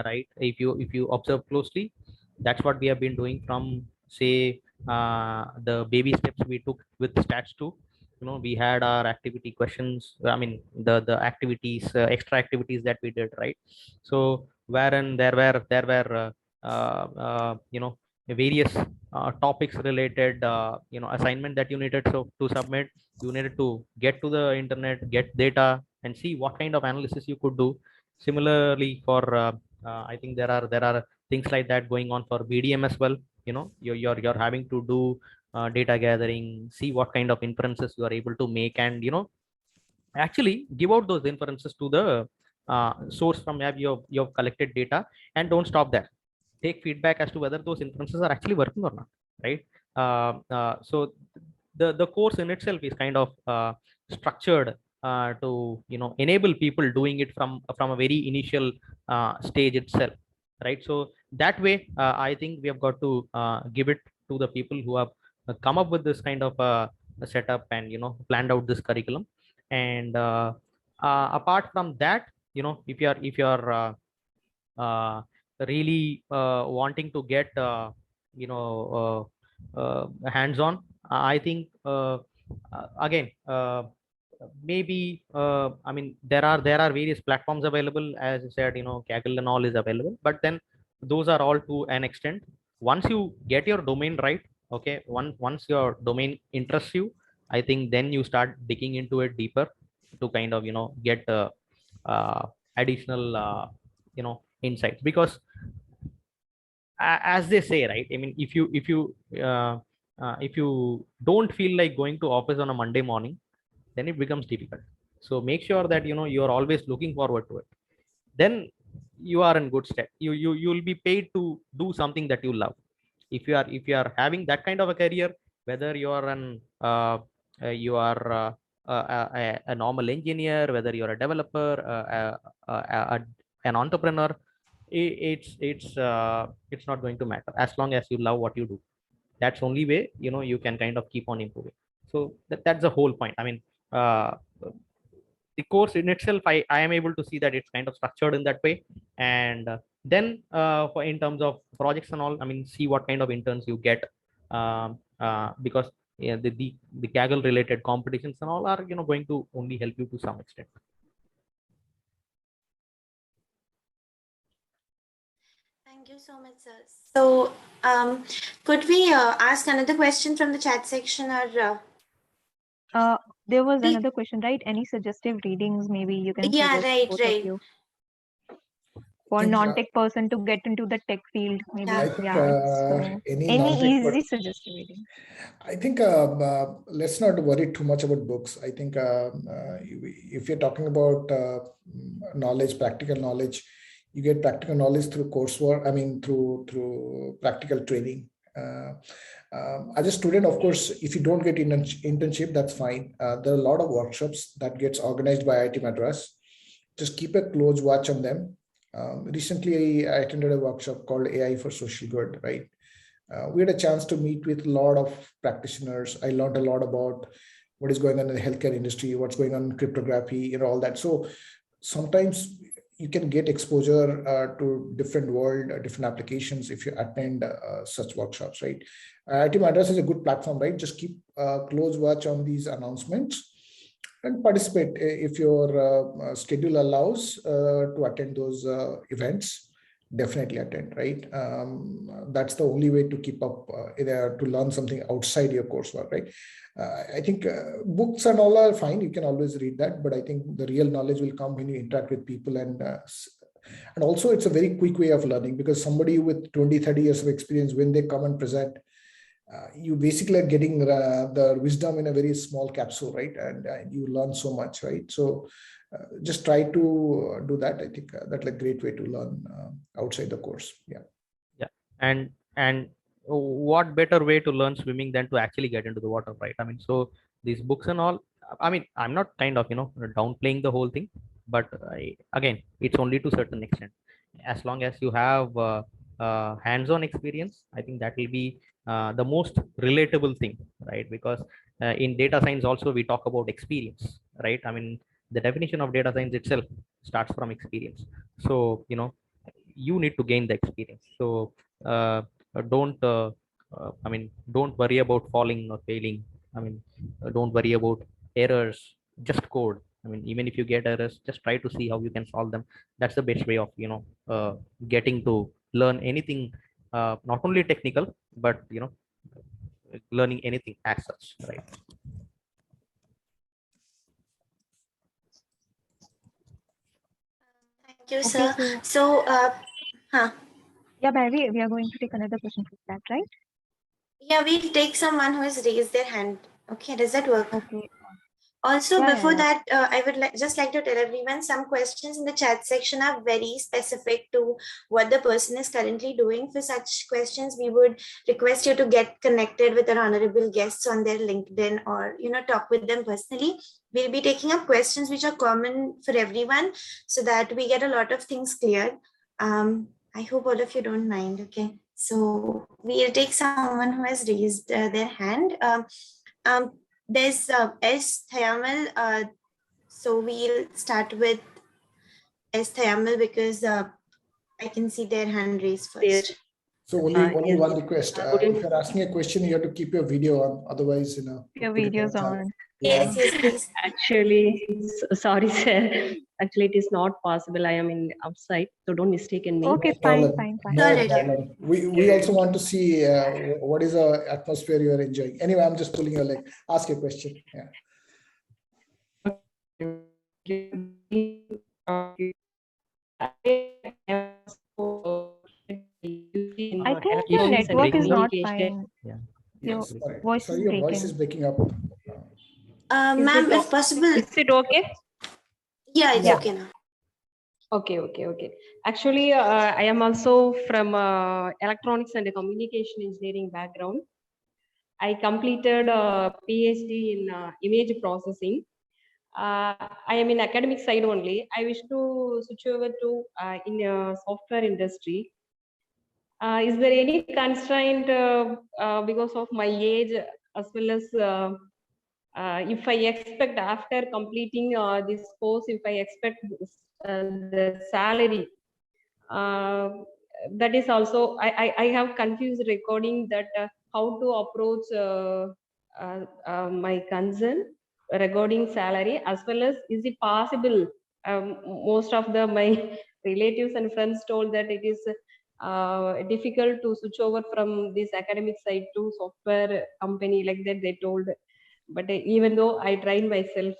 Right. If you observe closely, that's what we have been doing from, say, the baby steps we took with stats 2, we had our activity questions. I mean, the activities, extra activities that we did, right? So wherein there were various topics related assignment that you needed to submit. You needed to get to the internet, get data, and see what kind of analysis you could do. Similarly, for I think there are things like that going on for BDM as well. You're having to do data gathering, see what kind of inferences you are able to make, and actually give out those inferences to the source from where you've collected data. And don't stop there. Take feedback as to whether those inferences are actually working or not, right? So the course in itself is kind of structured to enable people doing it from a very initial stage itself, right? So that way, I think we have got to give it to the people who have come up with this kind of setup and planned out this curriculum. And apart from that, if you're really wanting to get hands on, I think again, maybe I mean, there are various platforms available. As I said, Kaggle and all is available, but then those are all to an extent. Once you get your domain right, okay, once your domain interests you, I think then you start digging into it deeper to kind of get additional insights. Because as they say, right, I mean, if you don't feel like going to office on a Monday morning, then it becomes difficult. So make sure that you're always looking forward to it. Then you are in good stead. You'll be paid to do something that you love. If you are having that kind of a career, whether you are you are a normal engineer, whether you're a developer, an entrepreneur, it's not going to matter as long as you love what you do. That's only way you can kind of keep on improving. So that's the whole point. I mean, uh, the course in itself, I am able to see that it's kind of structured in that way. And then in terms of projects and all, I mean, see what kind of interns you get. Because yeah, the Kaggle related competitions and all are going to only help you to some extent. Thank you so much, sir. So could we ask another question from the chat section, or there was another question, right? Any suggestive readings? Maybe you can yeah, suggest right, both right. of you. For think, non-tech person to get into the tech field, maybe. Yeah. I think Yeah. So any any non-tech easy suggestive reading? I think let's not worry too much about books. I think if you're talking about knowledge, practical knowledge, you get practical knowledge through coursework. I mean, through practical training. As a student, of course, if you don't get internship, that's fine. There are a lot of workshops that gets organized by IIT Madras. Just keep a close watch on them. Recently, I attended a workshop called AI for Social Good, right? We had a chance to meet with a lot of practitioners. I learned a lot about what is going on in the healthcare industry, what's going on in cryptography, all that. So sometimes you can get exposure to different world, different applications if you attend such workshops, right? IIT Madras is a good platform, right? Just keep close watch on these announcements and participate if your schedule allows to attend those events. Definitely attend, right? That's the only way to keep up, to learn something outside your coursework, right? I think books and all are fine. You can always read that, but I think the real knowledge will come when you interact with people. And also it's a very quick way of learning, because somebody with 20-30 years of experience, when they come and present, you basically are getting the wisdom in a very small capsule, right? And you learn so much, right? So just try to do that. I think that's a great way to learn outside the course. Yeah. And what better way to learn swimming than to actually get into the water, right? I mean, so these books and all, I mean, I'm not kind of downplaying the whole thing, but again, it's only to certain extent. As long as you have hands-on experience, I think that will be the most relatable thing, right? Because in data science also we talk about experience, right? I mean, the definition of data science itself starts from experience. So you need to gain the experience. So don't I mean, don't worry about falling or failing. I mean, don't worry about errors, just code. I mean, even if you get errors, just try to see how you can solve them. That's the best way of, getting to learn anything, not only technical, but, learning anything as such, right? Thank you, Okay, sir. so So, huh. yeah, Barry, we are going to take another question from that, right? Yeah, we'll take someone who has raised their hand. Okay, does that work? Okay. Also, Yeah, before yeah, that, I would just like to tell everyone some questions in the chat section are very specific to what the person is currently doing. For such questions, we would request you to get connected with our honorable guests on their LinkedIn or, talk with them personally. We'll be taking up questions which are common for everyone so that we get a lot of things cleared. I hope all of you don't mind. Okay. So we'll take someone who has raised their hand. Um, there's S. Thayamal. So we'll start with S. Thayamal because I can see their hand raised Yes. first. So only Yes. one request. Good If evening. you're asking a question, you have to keep your video on. Otherwise, your put it video's chat. on. Yes, yes, please. Actually, sorry, sir. Actually, it is not possible. I am in outside, so don't mistaken me. Okay, No fine, problem. fine, fine. No Alright. problem. We also want to see what is the atmosphere you are enjoying. Anyway, I'm just pulling your leg. Ask your question. Yeah. I think your It's network is breaking up. not fine. Yeah. Your Yes. Sorry. voice Sorry, is your voice is breaking. breaking up. Ma'am, if possible, Is it okay? yeah, it's Yeah. okay now. Okay. Actually, I am also from electronics and communication engineering background. I completed a PhD in image processing. I am in academic side only. I wish to switch over to in software industry. Is there any constraint because of my age as well as if I expect after completing this course, if I expect the salary, uh, that is also I have confused recording that how to approach my concern regarding salary as well as is it possible. Most of my relatives and friends told that it is difficult to switch over from this academic side to software company like that they told, but even though I trained myself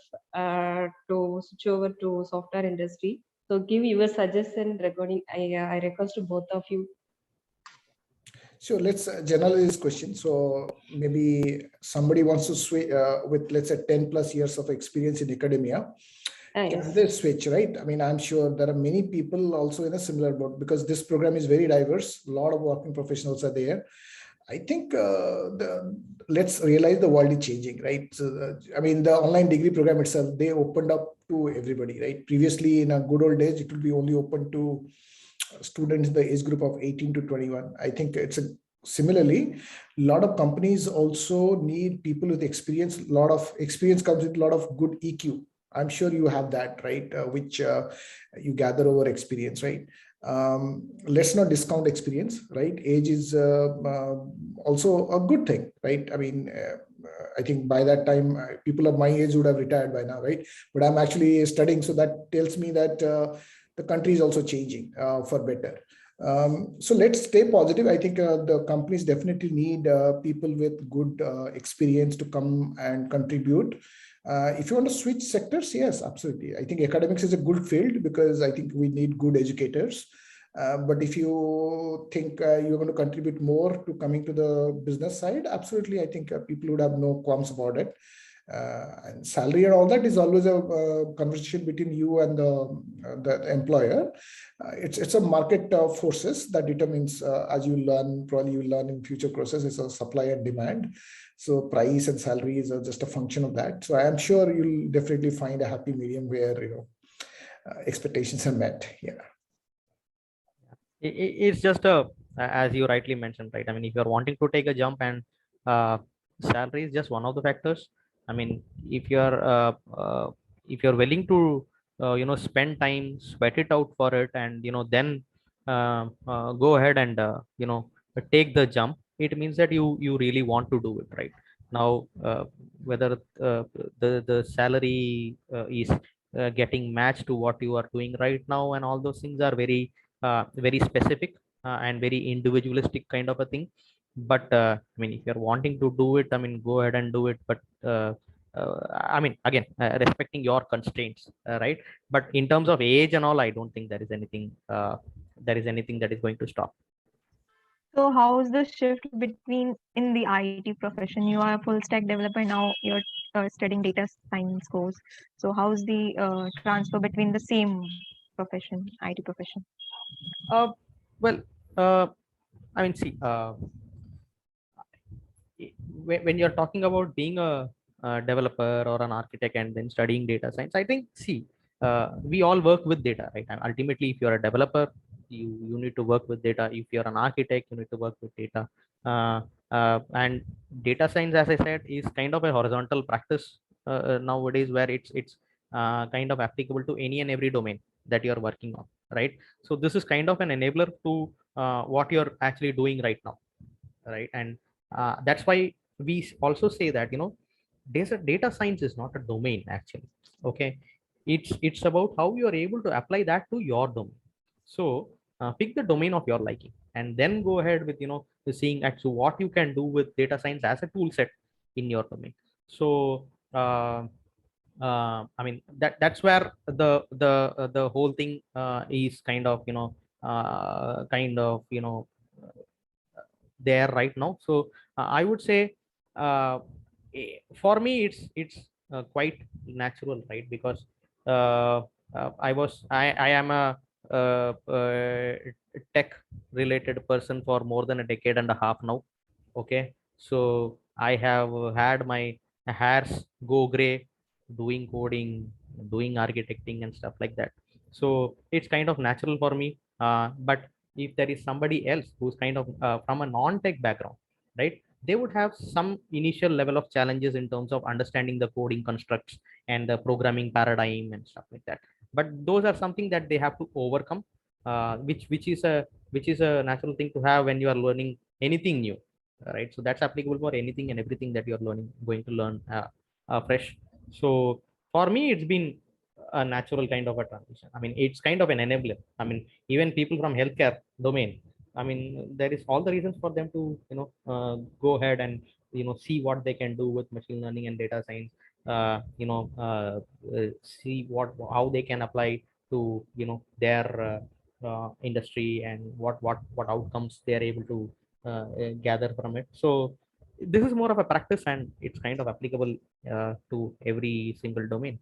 to switch over to software industry, so give your suggestion regarding. I request to both of you. So let's generalize this question. So maybe somebody wants to switch with, let's say, 10 plus years of experience in academia. Can Yes. they switch, right? I mean, I'm sure there are many people also in a similar boat because this program is very diverse. A lot of working professionals are there. I think let's realize the world is changing, right? So, I mean, the online degree program itself, they opened up to everybody, right? Previously, in a good old days, it would be only open to students in the age group of 18 to 21. I think similarly, a lot of companies also need people with experience. A lot of experience comes with a lot of good EQ. I'm sure you have that, right? Which you gather over experience, right? Let's not discount experience, right? Age is also a good thing, right? I mean, I think by that time, people of my age would have retired by now, right? But I'm actually studying, so that tells me that the country is also changing for better. So let's stay positive. I think the companies definitely need people with good experience to come and contribute. If you want to switch sectors, yes, absolutely. I think academics is a good field because I think we need good educators. But if you think you're going to contribute more to coming to the business side, absolutely, I think people would have no qualms about it. And salary and all that is always a conversation between you and the employer. It's a market of forces that determines, as you learn, probably you learn in future courses, it's a supply and demand. So price and salaries are just a function of that. So I am sure you'll definitely find a happy medium where expectations are met. Yeah. It's just as you rightly mentioned, right? I mean, if you're wanting to take a jump and salary is just one of the factors. I mean, if you're willing to spend time, sweat it out for it, and then go ahead and take the jump, it means that you really want to do it, right? Now, whether the salary is getting matched to what you are doing right now, and all those things are very specific and very individualistic kind of a thing. But I mean, if you're wanting to do it, I mean, go ahead and do it. But I mean, again, respecting your constraints, right? But in terms of age and all, I don't think there is anything that is going to stop. So how's the shift between in the IT profession? You are a full stack developer now. You're studying data science course. So how's the transfer between the same profession, IT profession? Uh, well, uh, I mean, see, when you're talking about being a developer or an architect and then studying data science, I think, see, we all work with data, right? And ultimately, if you're a developer, you need to work with data. If you're an architect, you need to work with data. And data science, as I said, is kind of a horizontal practice nowadays, where it's kind of applicable to any and every domain that you're working on, right? So this is kind of an enabler to what you're actually doing right now, right? And that's why we also say that, data science is not a domain actually. Okay, it's about how you are able to apply that to your domain. So pick the domain of your liking, and then go ahead with, seeing actually what you can do with data science as a tool set in your domain. So I mean, that's where the whole thing is kind of, there right now. So I would say, uh, for me, it's quite natural, right? Because I am a tech related person for more than a decade and a half now. Okay, so I have had my hairs go gray doing coding, doing architecting and stuff like that. So it's kind of natural for me. But if there is somebody else who's kind of from a non-tech background, right, they would have some initial level of challenges in terms of understanding the coding constructs and the programming paradigm and stuff like that. But those are something that they have to overcome, which is a natural thing to have when you are learning anything new, right? So that's applicable for anything and everything that you're going to learn fresh. So for me, it's been a natural kind of a transition. I mean, it's kind of an enabler. I mean, even people from healthcare domain, I mean, there is all the reasons for them to, go ahead and, see what they can do with machine learning and data science. See how they can apply to, their industry, and what outcomes they are able to gather from it. So this is more of a practice, and it's kind of applicable to every single domain.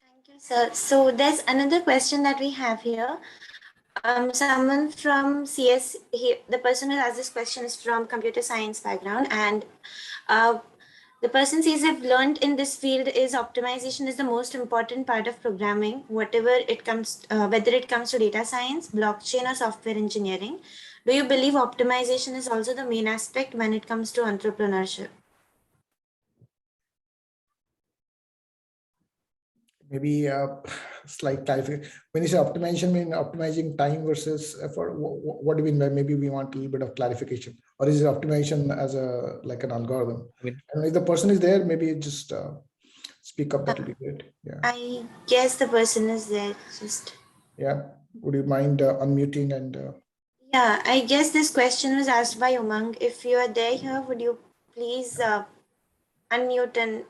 Thank you, sir. So there's another question that we have here. Someone from CS, the person who has this question is from computer science background, and uh, the person says, I've learned in this field is optimization is the most important part of programming, whatever it comes, whether it comes to data science, blockchain, or software engineering. Do you believe optimization is also the main aspect when it comes to entrepreneurship? Maybe slight clarification. When you say optimization, mean optimizing time versus effort. What do you mean by, maybe we want a little bit of clarification, or is it optimization as a like an algorithm? I mean, and if the person is there, maybe just speak up. That will be great. Yeah. I guess the person is there. Just Yeah. Would you mind unmuting and? Yeah, I guess this question was asked by Umang. If you are there here, would you please unmute and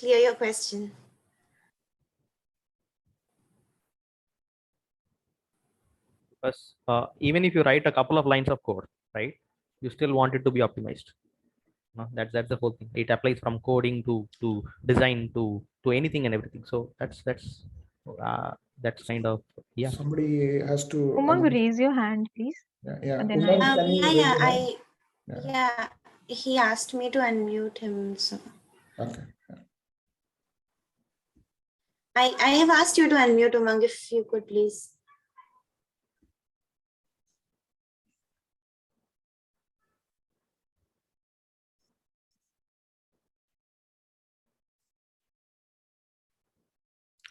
clear your question? because even if you write a couple of lines of code, right, you still want it to be optimized. No, that's the whole thing. It applies from coding to design to anything and everything. So uh, that's kind of, yeah. Somebody has to. Umang, raise your hand, please. Yeah. Yeah. And then Umang, I. can you raise your hand? Yeah, he asked me to unmute him. So Okay. I have asked you to unmute, Umang, if you could please.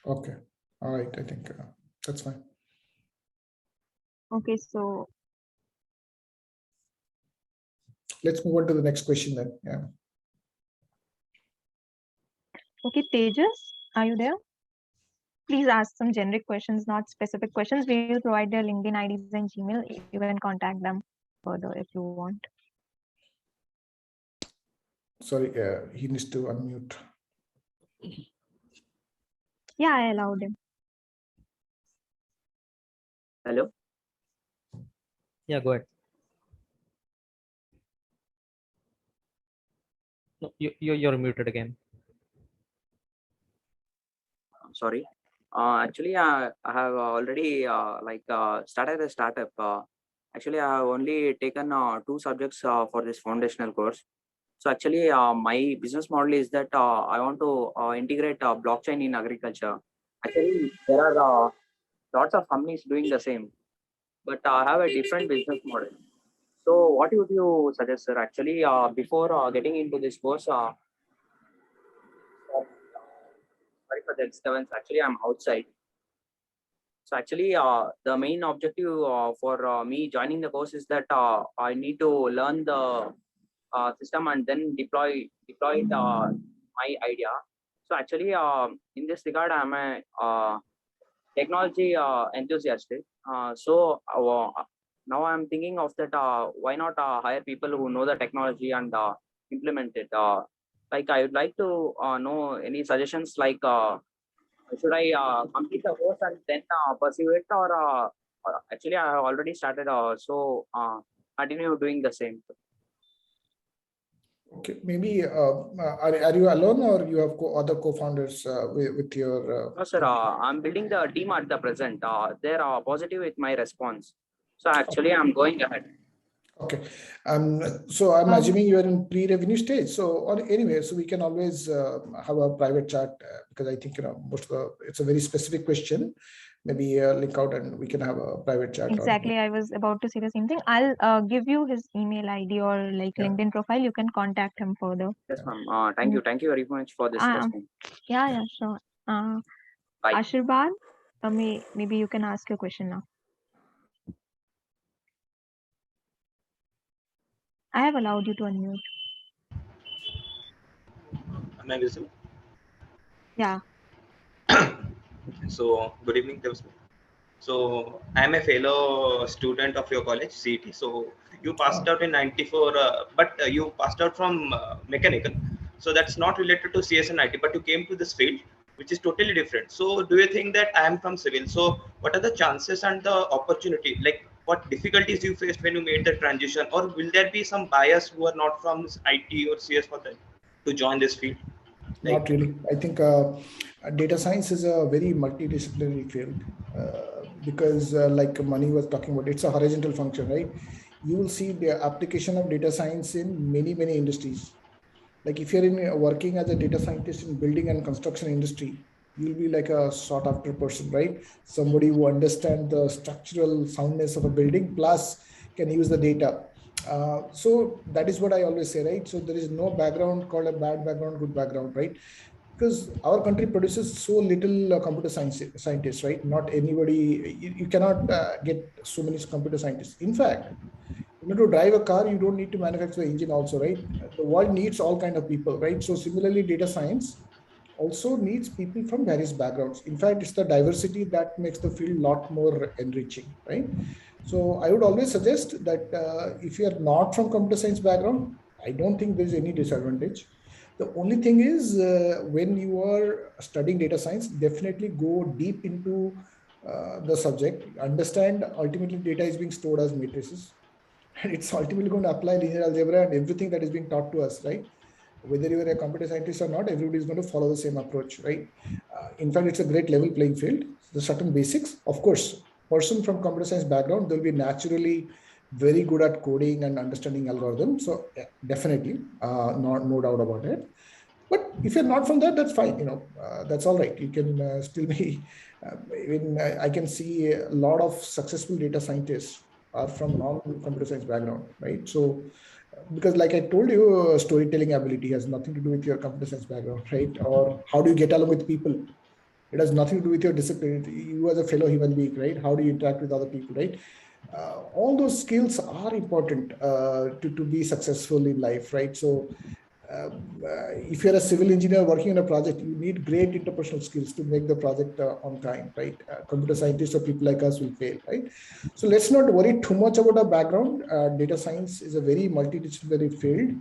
Okay. All right. I think that's fine. Okay, so let's move on to the next question then. Yeah. Okay, Tejas, are you there? Please ask some generic questions, not specific questions. We will provide their LinkedIn IDs and Gmail. You can contact them further if you want. Sorry, he needs to unmute. Yeah, I allowed him. Hello. Yeah, go ahead. No, you're muted again. Sorry. Actually, I have already started a startup. Actually, I have only taken 2 subjects for this foundational course. So actually, my business model is that I want to integrate blockchain in agriculture. Actually, there are lots of companies doing the same, but I have a different business model. So what would you suggest, sir? Actually, before getting into this course, sorry for the disturbance. Actually, I'm outside. So actually, the main objective for me joining the course is that I need to learn the system and then deploy it, my idea. So actually, in this regard, I'm a technology enthusiast. Now I'm thinking of that. Why not hire people who know the technology and implement it? Like I would like to know any suggestions. Like should I complete the course and then pursue it, or actually I have already started. Continue doing the same. Okay, maybe are you alone or you have other co-founders with your? No, sir. I'm building the team at the present. They're positive with my response. So actually, I'm going ahead. Okay, so I'm assuming you are in pre-revenue stage. So, or anyway, so we can always have a private chat because I think it's a very specific question. Maybe link out and we can have a private chat. Exactly, I was about to say the same thing. I'll give you his email ID or like LinkedIn profile. You can contact him further. Yes, ma'am. Thank you very much for this lesson. Yeah, sure. Bye. Ashirbad, maybe you can ask your question now. I have allowed you to unmute. Am I visible? Yeah. So, good evening, Debasmit. So, I am a fellow student of your college, CET. So, you passed out in 94, but you passed out from mechanical. So, that's not related to CS and IT, but you came to this field, which is totally different. So, do you think that I am from civil? So, what are the chances and the opportunity? Like, what difficulties you faced when you made the transition? Or will there be some bias who are not from IT or CS for them to join this field? Not really. I think data science is a very multidisciplinary field because like Mani was talking about, it's a horizontal function, right? You will see the application of data science in many industries. Like if you're working as a data scientist in building and construction industry, you'll be like a sought after person, right? Somebody who understands the structural soundness of a building plus can use the data. So that is what I always say, right? So there is no background called a bad background, good background, right? Because our country produces so little computer scientists, right? Not anybody, you cannot get so many computer scientists. In fact, to drive a car, you don't need to manufacture the engine also, right? The world needs all kind of people, right? So similarly, data science also needs people from various backgrounds. In fact, it's the diversity that makes the field a lot more enriching, right? So I would always suggest that if you are not from computer science background, I don't think there's any disadvantage. The only thing is when you are studying data science, definitely go deep into the subject, understand ultimately data is being stored as matrices. And it's ultimately going to apply linear algebra and everything that is being taught to us, right? Whether you are a computer scientist or not, everybody is going to follow the same approach, right? In fact, it's a great level playing field. The certain basics, of course, person from computer science background, they'll be naturally very good at coding and understanding algorithms. So yeah, definitely, no doubt about it. But if you're not from that, that's fine. That's all right. You can still be. Even I can see a lot of successful data scientists are from non-computer science background, right? So, because like I told you, storytelling ability has nothing to do with your computer science background, right? Or how do you get along with people? It has nothing to do with your discipline. You as a fellow human being, right? How do you interact with other people, right? all those skills are important to be successful in life, right? So if you're a civil engineer working on a project, you need great interpersonal skills to make the project on time, right? Computer scientists or people like us will fail, right? So let's not worry too much about our background. Data science is a very multidisciplinary field.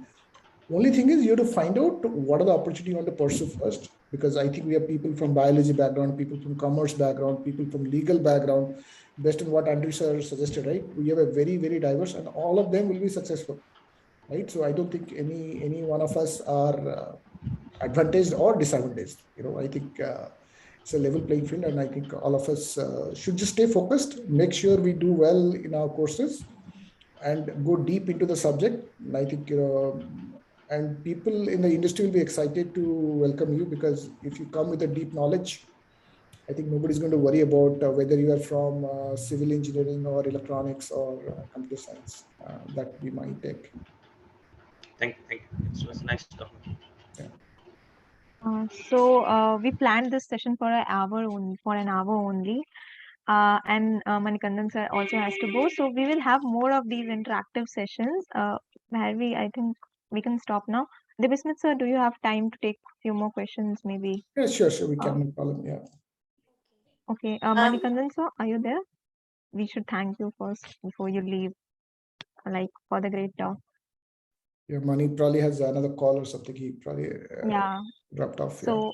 Only thing is you have to find out what are the opportunity you want to pursue first, because I think we have people from biology background, people from commerce background, people from legal background, based on what Andrew sir suggested, right? We have a very, very diverse, and all of them will be successful, right? So I don't think any one of us are advantaged or disadvantaged. I think it's a level playing field, and I think all of us should just stay focused, make sure we do well in our courses, and go deep into the subject. And I think and people in the industry will be excited to welcome you, because if you come with a deep knowledge, I think nobody's going to worry about whether you are from civil engineering or electronics or computer science. That would be my take. Thank you. It was nice talking. So we planned this session for an hour only. And Manikandan sir also has to go. So we will have more of these interactive sessions. Harvey, I think we can stop now. Debasmit sir, do you have time to take a few more questions maybe? Yeah, sure, we can, no problem, yeah. Okay, Manikandan sir, are you there? We should thank you first before you leave, like for the great talk. Yeah, Mani probably has another call or something. He probably dropped off. So,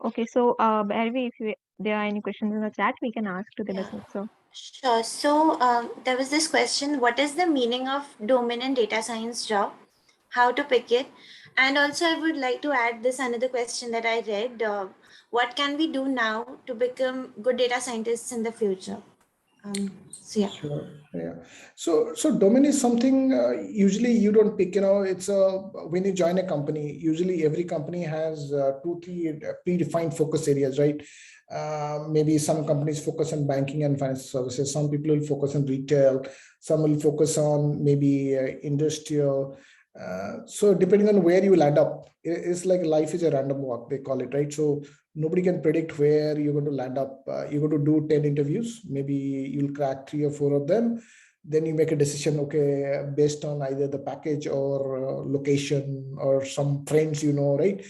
okay, so Harvey, if there are any questions in the chat, we can ask to the Debasmit sir. Sure. So there was this question: what is the meaning of domain in data science job? How to pick it? And also, I would like to add this another question that I read: what can we do now to become good data scientists in the future? So yeah. Sure. Yeah. So domain is something usually you don't pick. It's when you join a company. Usually, every company has 2-3 predefined focus areas, right? Maybe some companies focus on banking and financial services. Some people will focus on retail. Some will focus on maybe industrial. So depending on where you land up, it's like life is a random walk, they call it, right? So nobody can predict where you're going to land up. You're going to do 10 interviews. Maybe you'll crack 3 or 4 of them. Then you make a decision, okay, based on either the package or location or some friends, right?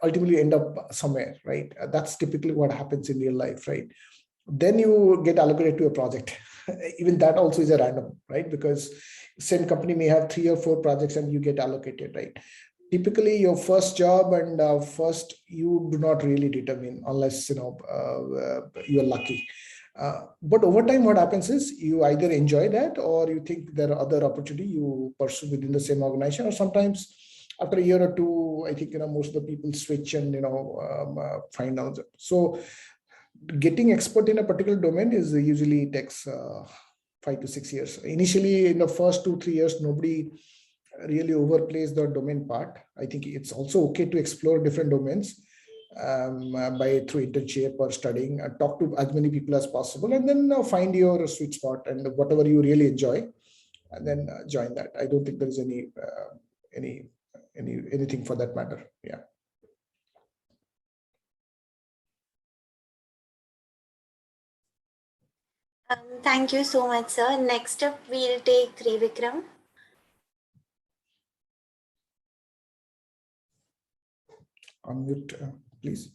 Ultimately end up somewhere, right? That's typically what happens in real life, right? Then you get allocated to a project. Even that also is a random, right? Because same company may have 3 or 4 projects and you get allocated, right? Typically your first job and first you do not really determine unless you are lucky. But over time what happens is you either enjoy that or you think there are other opportunity you pursue within the same organization, or sometimes after a year or 2, I think most of the people switch and find out. So getting expert in a particular domain is usually takes 5 to 6 years. Initially in the first 2-3 years nobody really overplays the domain part. I think it's also okay to explore different domains through internship or studying, and talk to as many people as possible, and then find your sweet spot and whatever you really enjoy, and then join that. I don't think there is anything for that matter. Yeah. Thank you so much, sir. Next up, we'll take Trivikram. Unmute, please.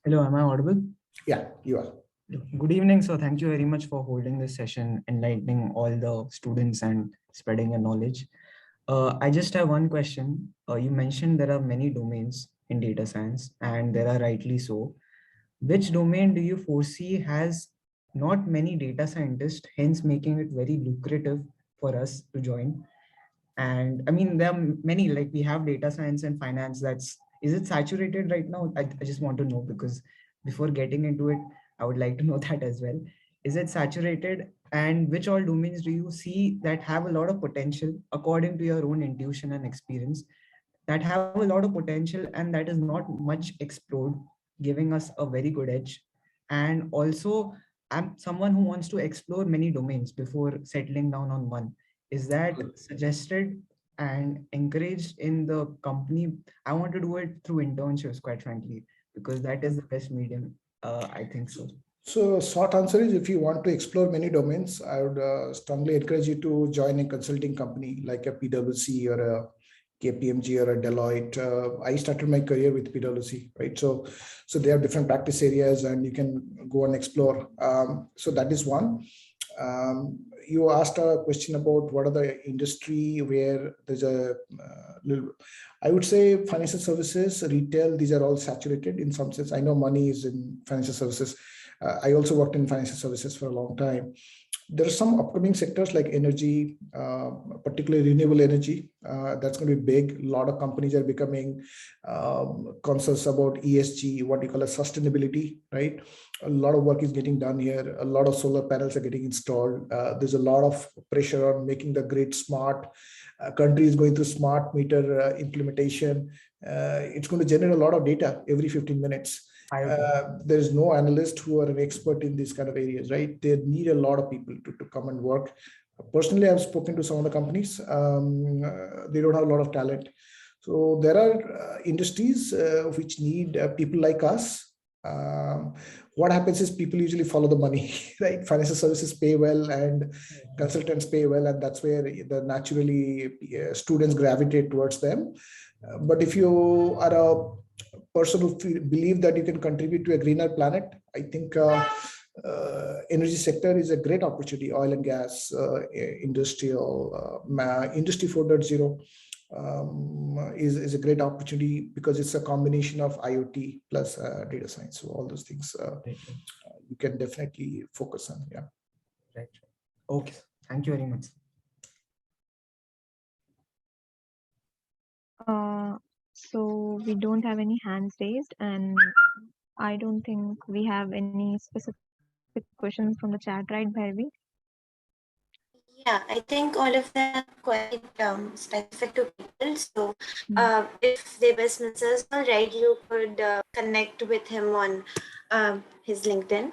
Hello, am I audible? Yeah, you are. Good evening, sir. Thank you very much for holding this session, enlightening all the students and spreading your knowledge. I just have one question. You mentioned there are many domains in data science, and there are rightly so. Which domain do you foresee has not many data scientists, hence making it very lucrative for us to join? And I mean, there are many, like we have data science and finance. Is it saturated right now? I just want to know, because before getting into it, I would like to know that as well. Is it saturated? And which all domains do you see that have a lot of potential according to your own intuition and experience, that have a lot of potential and that is not much explored, giving us a very good edge? And also, I'm someone who wants to explore many domains before settling down on one. Is that suggested and encouraged in the company? I want to do it through internships, quite frankly, because that is the best medium. I think so. So short answer is, if you want to explore many domains, I would strongly encourage you to join a consulting company like a PwC or a KPMG or a Deloitte. I started my career with PwC, right? So they have different practice areas and you can go and explore. So that is one. You asked a question about what are the industry where there's a little, I would say financial services, retail, these are all saturated in some sense. I know money is in financial services. I also worked in financial services for a long time. There are some upcoming sectors like energy, particularly renewable energy. That's going to be big. A lot of companies are becoming conscious about ESG, what you call a sustainability, right? A lot of work is getting done here. A lot of solar panels are getting installed. There's a lot of pressure on making the grid smart. Country is going through smart meter implementation. It's going to generate a lot of data every 15 minutes. There is no analyst who are an expert in these kind of areas, right? They need a lot of people to come and work. Personally, I've spoken to some of the companies. They don't have a lot of talent. So there are industries which need people like us. What happens is people usually follow the money, right? Financial services pay well and consultants pay well, and that's where the naturally students gravitate towards them. But if you are a person who believe that you can contribute to a greener planet, I think energy sector is a great opportunity. Oil and gas, industrial, industry 4.0 is a great opportunity because it's a combination of IoT plus data science. So all those things you can definitely focus on. Yeah. Right. Okay. Thank you very much. So we don't have any hands raised, and I don't think we have any specific questions from the chat, right, Bharvi? Yeah, I think all of them are quite specific to people. So if Debasmit is all right, you could connect with him on his LinkedIn.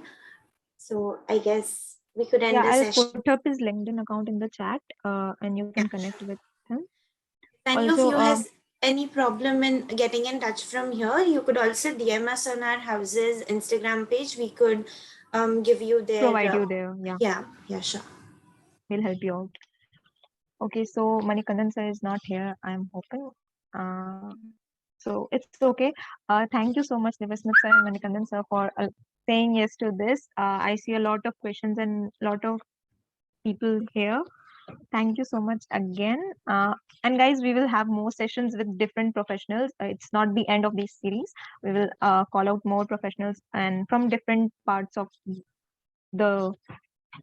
So I guess we could end the I'll session. put up his LinkedIn account in the chat, and you can connect with him. If any of you has any problem in getting in touch from here, you could also DM us on our house's Instagram page. We could give you their provide you there. Yeah, sure. We'll help you out. Okay, so Manikandan sir is not here, I'm hoping. So it's okay. Thank you so much, Debasmit sir and Manikandan sir, for saying yes to this. I see a lot of questions and a lot of people here. Thank you so much again. And guys, we will have more sessions with different professionals. It's not the end of this series. We will call out more professionals and from different parts of the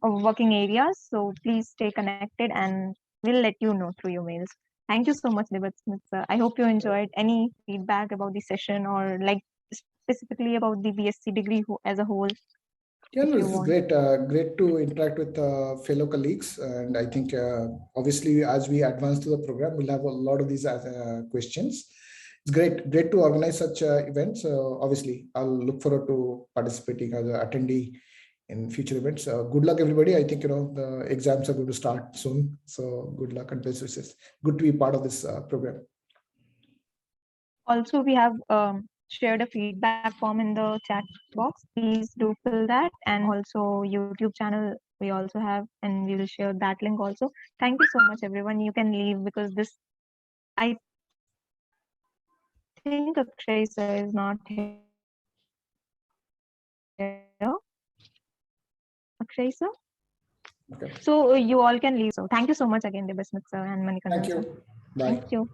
working areas. So please stay connected and we'll let you know through your mails. Thank you so much, Debasmit sir. I hope you enjoyed. Any feedback about the session or like specifically about the BSc degree as a whole? Yeah, no, it's great. Great to interact with fellow colleagues. And I think obviously as we advance to the program, we'll have a lot of these questions. It's great to organize such events. Obviously, I'll look forward to participating as an attendee in future events. Good luck, everybody. I think, the exams are going to start soon. So good luck and best wishes. Good to be part of this program. Also, we have shared a feedback form in the chat box. Please do fill that. And also YouTube channel we also have, and we will share that link also. Thank you so much, everyone. You can leave because this, I think Akshay sir is not here. Akshay sir? Okay. So you all can leave. So thank you so much again, Debasmit sir and Manikandan sir. Thank you. Bye. Thank you.